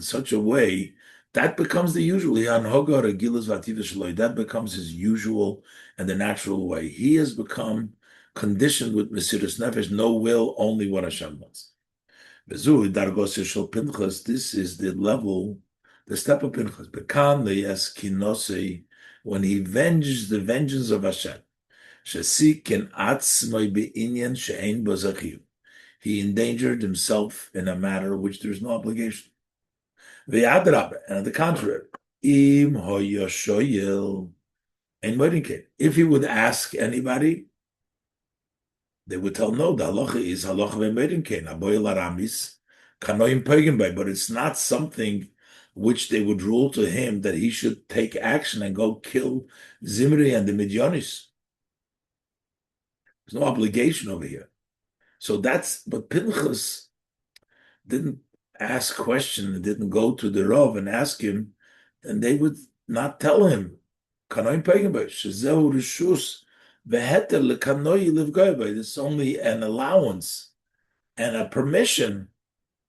such a way, that becomes the usual. That becomes his usual and the natural way. He has become conditioned with Mesirus Nefesh, no will, only what Hashem wants. This is the level, the step of Pinchas. When he venges the vengeance of Hashem. He endangered himself in a matter which there is no obligation. And on the contrary, if he would ask anybody, they would tell no, the halacha is halacha v'meidin, but it's not something which they would rule to him that he should take action and go kill Zimri and the Midyanis. There's no obligation over here. So but Pinchas didn't ask question, didn't go to the Rav and ask him, and they would not tell him. It's only an allowance and a permission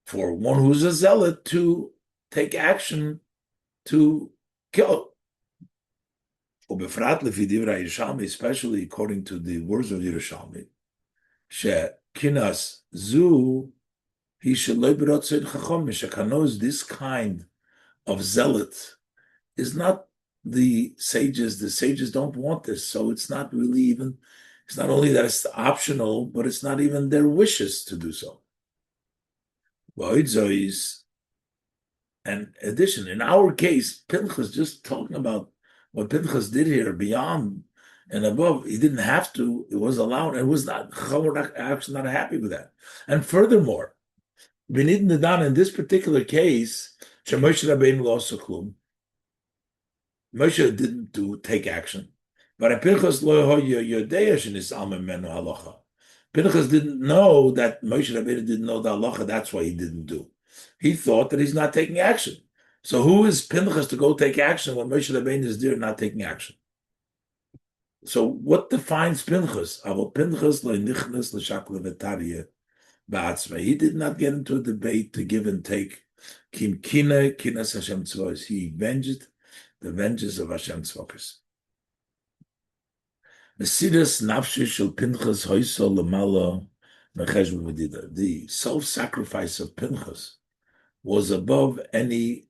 for one who's a zealot to take action to kill. Especially according to the words of Yerushalmi, Kinas zu, he should knows this kind of zealot is not the sages. The sages don't want this, so it's not really even. It's not only that it's optional, but it's not even their wishes to do so. And in addition, in our case, Pinchas just talking about what Pinchas did here beyond and above, he didn't have to, it was allowed, and it was not, actually not happy with that. And furthermore, in this particular case, Moshe Rabbeinu lost a klum. Moshe didn't take action. But Pinchas Pinchas didn't know that Moshe Rabbeinu didn't know the halacha, that's why he didn't do. He thought that he's not taking action. So who is Pinchas to go take action when Moshe Rabbeinu is there not taking action? So what defines Pinchas? He did not get into a debate to give and take. He avenged the vengeance of Hashem Tzvokis. The self-sacrifice of Pinchas was above any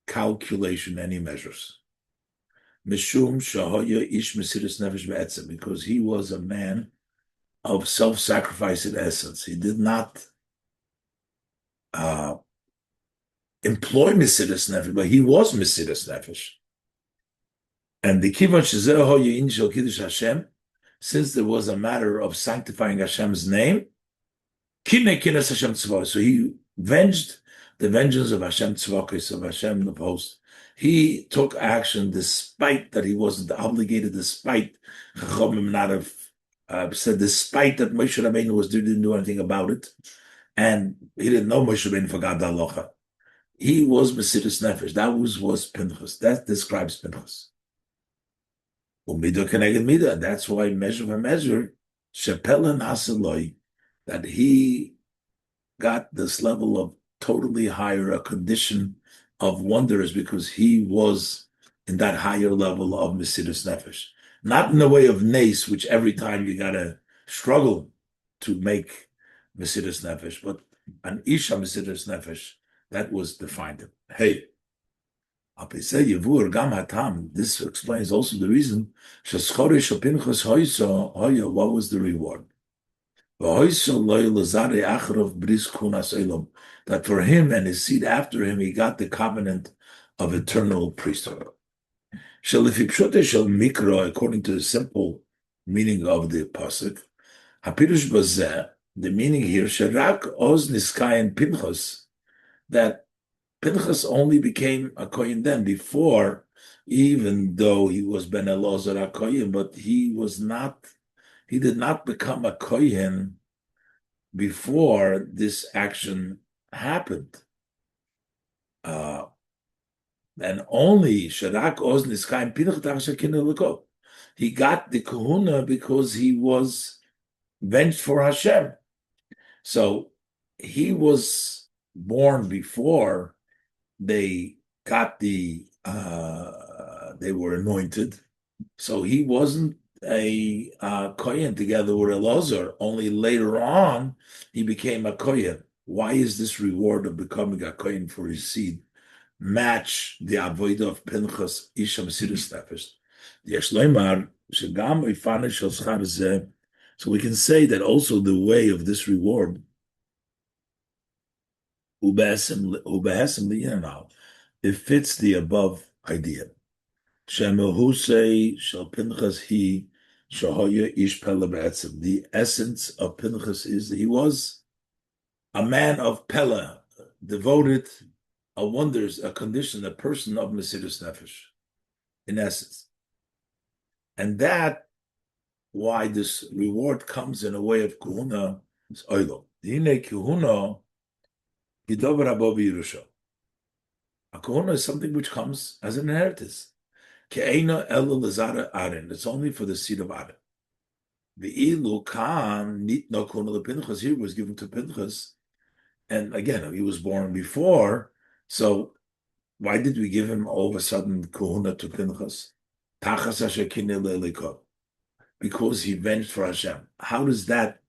calculation, any measures. Mishum shahoya ish Mesirus Nefesh be'etzem, because he was a man of self-sacrifice in essence. He did not employ Mesirus Nefesh, but he was Mesirus Nefesh. And the Kivan Shezeh Hoya Shel Kiddush Hashem, since there was a matter of sanctifying Hashem's name, Kine Kines Hashem Tzvah, so he venged the vengeance of Hashem Tzvakis, of Hashem of hosts. He took action despite that he wasn't obligated, despite Chachamim not have said, despite that Moshe Rabbeinu didn't do anything about it, and he didn't know Moshe Rabbeinu forgot the halacha. He was Mesirus Nefesh. That was Pinchas. That describes Pinchas. Umidah keneged midah. That's why measure for measure, shepeleh nasaloi, that he got this level of totally higher, a condition of wonder, is because he was in that higher level of Mesirus Nefesh. Not in the way of nace, which every time you gotta struggle to make Mesirus Nefesh, but an Isha Mesirus Nefesh, that was defined. Hey, this explains also the reason what was the reward? That for him and his seed after him, he got the covenant of eternal priesthood. According to the simple meaning of the pasuk, the meaning here, that Pinchas only became a kohen then. Before, even though he was ben Elazar a kohen, but he did not become a kohen before this action happened. And only Sharak Oz Niskayim Pinchas he got the kahuna because he was venged for Hashem. So he was born before they got they were anointed. So he wasn't a kohen together with Elazar. Only later on he became a kohen. Why is this reward of becoming a kohen for his seed match the avodah of Pinchas Isha Mesirus Nefesh? So we can say that also the way of this reward, it fits the above idea. The essence of Pinchas is that he was a man of peleh, devoted, a wonders, a condition, a person of Mesirus Nefesh, in essence. And that why this reward comes in a way of kahuna is oilo. Dine kahuna yidover above Yerusha. A kahuna is something which comes as an inheritance. Ke'ena elo lazara Aaron. It's only for the seed of Aaron. Ve'ilu kan nitno kahuna lePinchas. Here was given to Pinchas, and again he was born before. So why did we give him all of a sudden kahuna to Pinchas? Tachas hashekine le'elikot. Because he venged for Hashem. How does that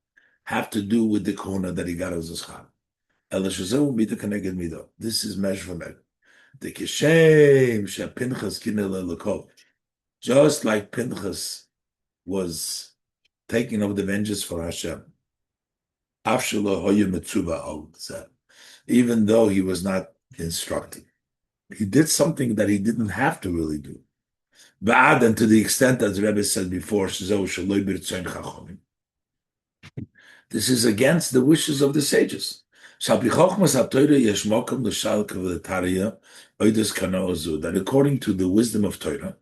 have to do with the kahuna that he got as a schar? This is measure for measure. The kishem shepinchas kinele lekov. Just like Pinchas was taking over the vengeance for Hashem, even though he was not instructed, he did something that he didn't have to really do. And to the extent that the Rebbe said before, this is against the wishes of the sages. That according to the wisdom of Torah,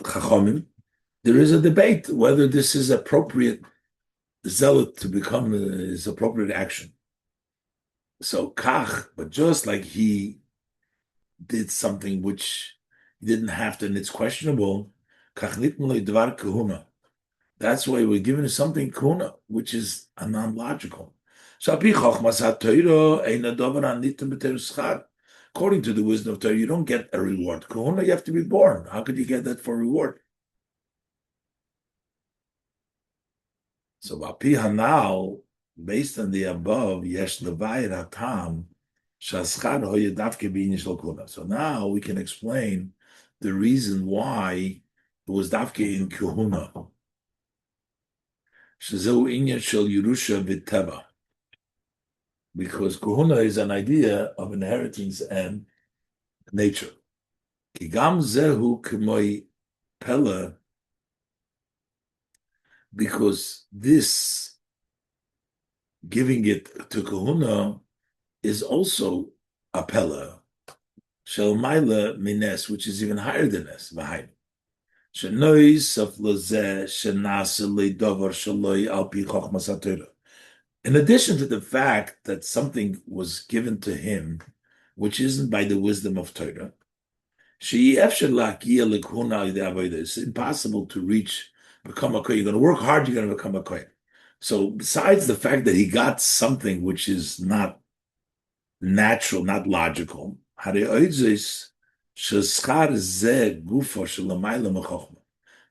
Chachomim, there is a debate whether this is appropriate zealot to become his appropriate action. So kach, but just like he did something which he didn't have to, and it's questionable, kach nitnu dvar kahuna. That's why we're given something kahuna, which is a non-logical. According to the wisdom of Torah, you don't get a reward. Kahuna, you have to be born. How could you get that for reward? So now, based on the above, yesh levayir hatam shaschad hoyedavke b'inyan shel kahuna. So now we can explain the reason why it was davke in kahuna. Shezeu inyan shel Yerusha v'teva. because kahuna is an idea of inheritance and nature. Kigam zehu k'moi peleh, because this giving it to kahuna is also a peleh, shel maila mines, which is even higher than this. Behind shenois of lozeh shenase leidavar shaloi al pi chochmas haTorah. In addition to the fact that something was given to him, which isn't by the wisdom of Torah, it's impossible to reach, become a kohen. You're going to work hard, you're going to become a kohen. So besides the fact that he got something which is not natural, not logical,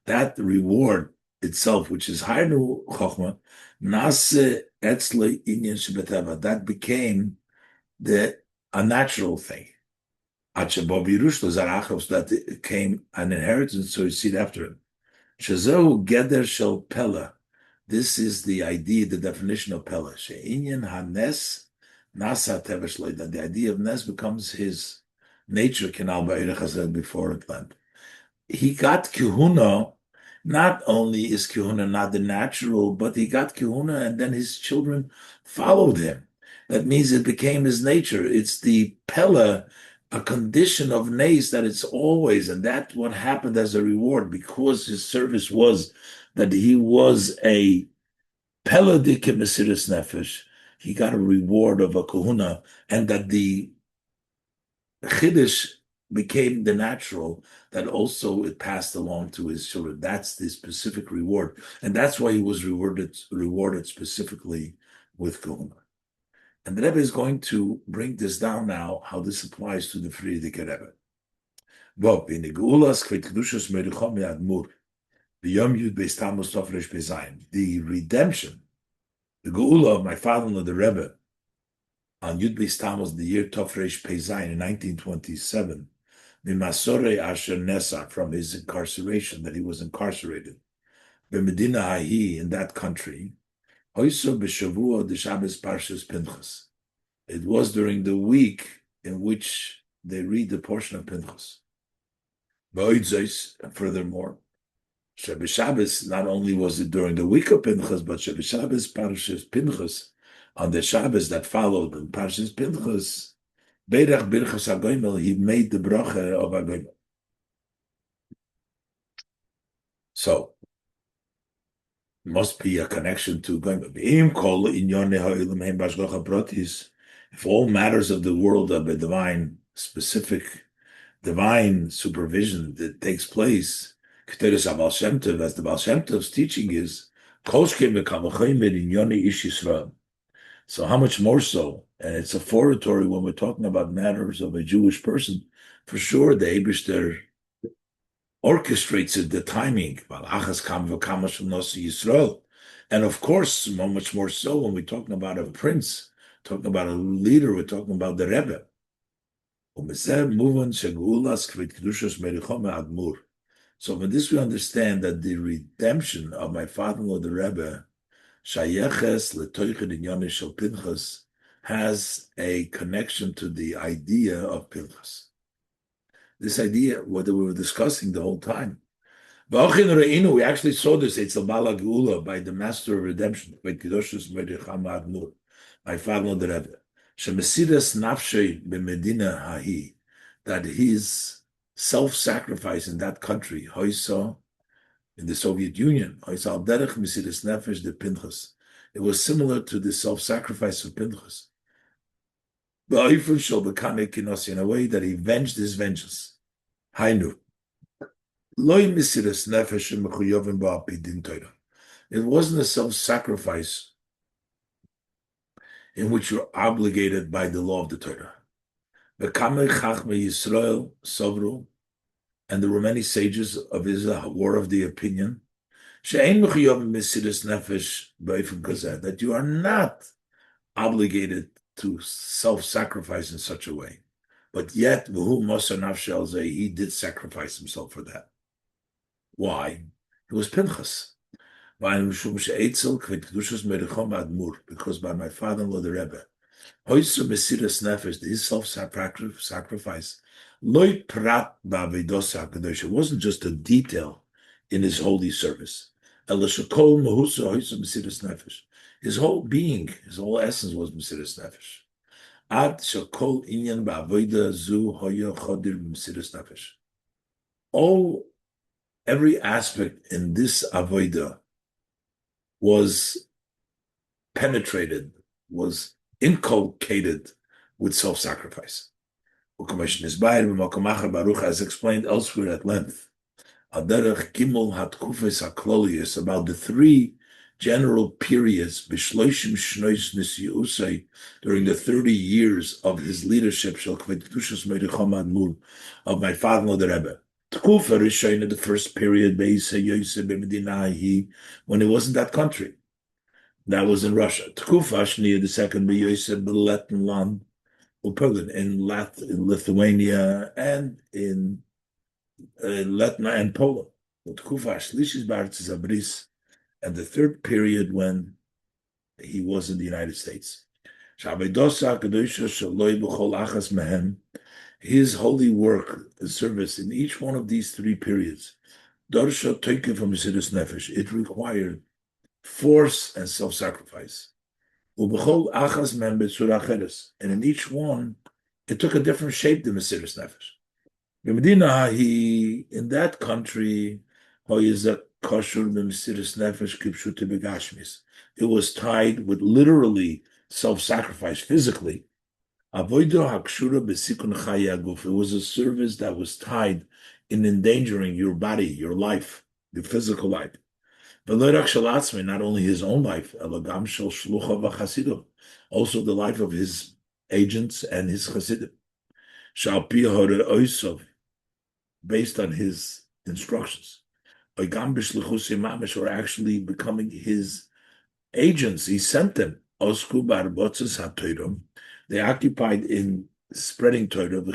that reward itself, which is higher than chokhmah, that became a natural thing. That it came an inheritance, so you see it after him. Shazehu geder shel peleh. This is the idea, the definition of peleh. She'inyan hanes nasa tevesh loy. That the idea of nes becomes his nature. Kenal ba'irech hazeh before it land. He got kihuna. Not only is kihuna not the natural, but he got kihuna, and then his children followed him. That means it became his nature. It's the peleh, a condition of nes that it's always, and that's what happened as a reward because his service was that he was a peleh Mesirus Nefesh. He got a reward of a kahuna, and that the chiddush became the natural, that also it passed along to his children. That's the specific reward, and that's why he was rewarded specifically with kahuna. And the Rebbe is going to bring this down now, how this applies to the Friedrich Rebbe. The redemption, the Geula of my father-in-law, the Rebbe, on Yud Beis Tammuz, the year Tofresh Peizayin in 1927, from his incarceration, that he was incarcerated, Medina Hahi, in that country, Hoiso b'shavua de Shabbos Parshas Pinchas. It was during the week in which they read the portion of Pinchas. And furthermore, Shabbos, not only was it during the week of Pinchas, but Shabbos Parshas Pinchas, on the Shabbos that followed in Parshas Pinchas, Beirach Birchas HaGoimel, he made the bracha of HaGoimel. So, must be a connection to Goimel. If all matters of the world of a divine, specific, divine supervision that takes place, as the Baal Shem Tov's teaching is, so how much more so? And it's a foretory when we're talking about matters of a Jewish person. For sure, the Eibishter orchestrates it, the timing. And of course, so much more so when we're talking about a prince, talking about a leader, we're talking about the Rebbe. So from this we understand that the redemption of my father-in-law, the Rebbe, has a connection to the idea of Pinchas. This idea, what we were discussing the whole time. We actually saw this, it's a Bala Geula by the Master of Redemption, by my father-in-law, the Rebbe. Shemesiras nafshei b'medina hahi, that his self-sacrifice in that country, hoisa, in the Soviet Union, hoisa al derech mesiras nefesh de Pinchas. It was similar to the self-sacrifice of Pinchas. In a way that he avenged his vengeance. Hainu. It wasn't a self-sacrifice in which you're obligated by the law of the Torah. And there were many sages of Israel who were of the opinion that you are not obligated to self-sacrifice in such a way. But yet, he did sacrifice himself for that. Why? It was Pinchas. Because by my father-in-law, the Rebbe, Hoysa Mesirus Nefesh, his self-sacrifice, loy prat ba'avedos hakadosh. It wasn't just a detail in his holy service. Elashakol mahusa hoysa Mesirus Nefesh. His whole being, his whole essence was Mesirus Nefesh. Ad shakol inyan ba'avoda zu hoya chodir Mesirus Nefesh. Every aspect in this avoda was penetrated, was inculcated with self-sacrifice. As explained elsewhere at length, about the three general periods during the 30 years of his leadership of my father, the Rebbe. The first period, when it wasn't that country. That was in Russia. The second, in Lithuania and in Latin and Poland. And the third period when he was in the United States. His holy work, service in each one of these three periods, it required force and self-sacrifice. And in each one, it took a different shape than Mesirus Nefesh. In that country, it was tied with literally self-sacrifice physically. It was a service that was tied in endangering your body, your life, the physical life. Not only his own life, also the life of his agents and his chassidim. Based on his instructions. Or actually becoming his agents. He sent them. They occupied in spreading Torah, and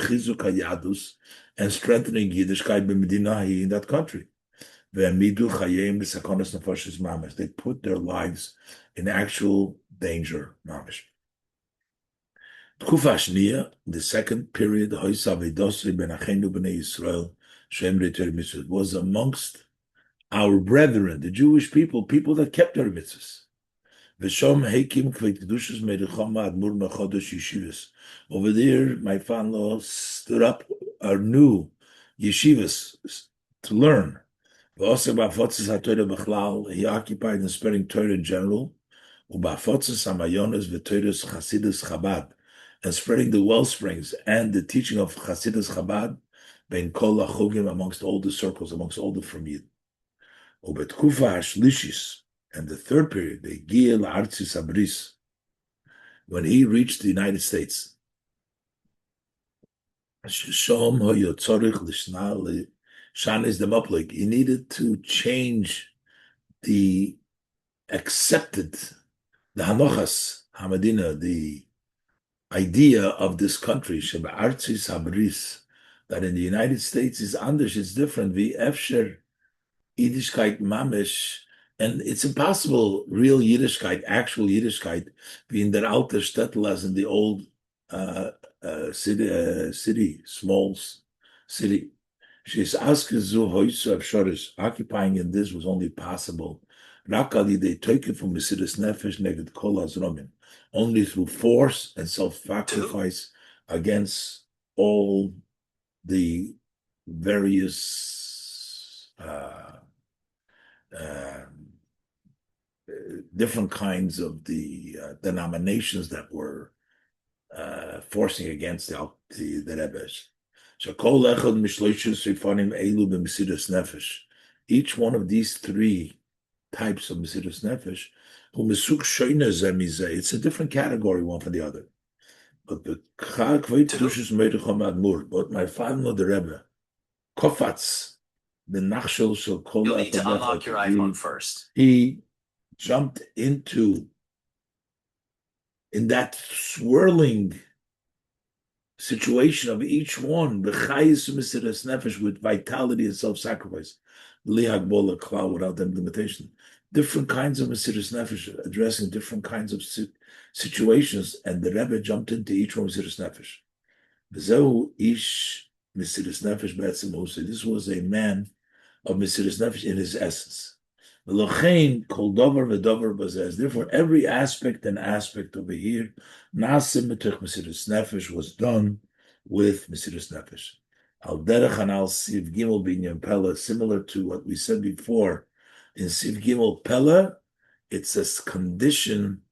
strengthening Yiddishkeit in that country. They put their lives in actual danger. The second period, was amongst our brethren, the Jewish people that kept their mitzvahs. Over there, my father stood up our new yeshivas to learn. He occupied in spreading Torah in general, and spreading the well springs and the teaching of Chasidus Chabad amongst all the circles, amongst all the Fremid. And the third period, when he reached the United States, he needed to change the accepted, the Hanochas Hamadina, the idea of this country, that in the United States is anders, it's different. Vi efsher Yiddishkeit mamish, and it's impossible, real Yiddishkeit, actual Yiddishkeit, being that alter shtetl as in the old city, small city. She's asking occupying in this was only possible. Rakali they take it from Mesirus Nefesh neged kol azromin, only through force and self-sacrifice against all the various different kinds of the denominations that were forcing against the Rebbe's. Each one of these three types of Mesirus Nefesh, it's a different category one from the other. But my father, the Rebbe, Kofatz, the Nachshel shall call. You'll need to unlock your iPhone first. He jumped in that swirling situation of each one, with vitality and self-sacrifice, without limitation. different kinds of Mesirus Nefesh, addressing different kinds of situations, and the Rebbe jumped into each one Mesirus Nefesh. V'zehu ish Mesirus Nefesh b'etzem husay. This was a man of Mesirus Nefesh in his essence. V'lochein kol davar v'davar bazeh. Therefore, every aspect and aspect over here, nasim b'tech Mesirus Nefesh, was done with Mesirus Nefesh. Al derech anal siv gimel binyan peleh, similar to what we said before. In siv gimel peleh, it's a condition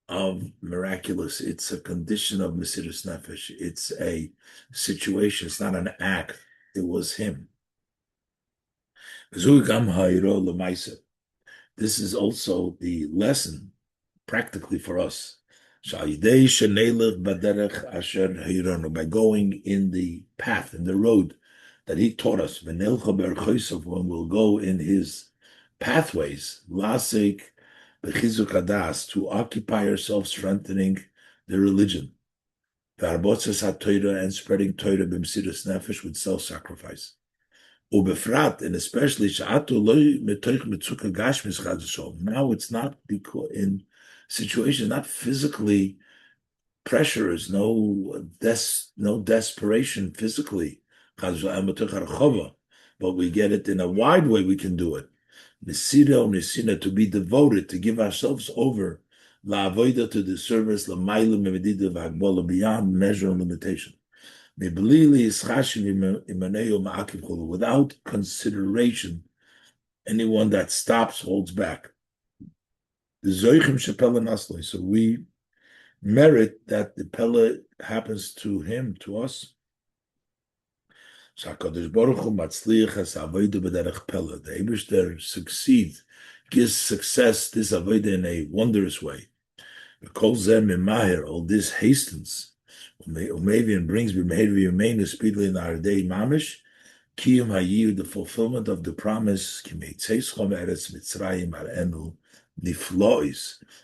of miraculous. It's a condition of Mesirus Nefesh. It's a situation. It's not an act. It was him. This is also the lesson practically for us. By going in the path, in the road that he taught us, when we'll go in his pathways, to occupy ourselves strengthening the religion, and spreading Torah b'mesirus nefesh with self-sacrifice. Ubefrat, and especially now it's not because in situations, not physically pressures, no desperation physically, but we get it in a wide way. We can do it. Nisina, to be devoted, to give ourselves over, la'avoida, to the service, la'mayla beyond measure and limitation. Without consideration, anyone that stops holds back. So we merit that the peleh happens to him, to us. The Eibishter succeeds, gives success, this avodah in a wondrous way. All this hastens, and brings speedily in our day mamish, the fulfillment of the promise,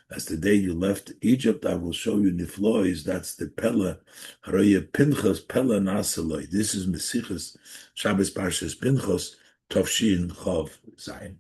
as the day you left Egypt, I will show you niflois. That's the peleh. Pinchas peleh nasaloi. This is Mesirus Shabbos Parshas Pinchas Tovshin Chav Zayin.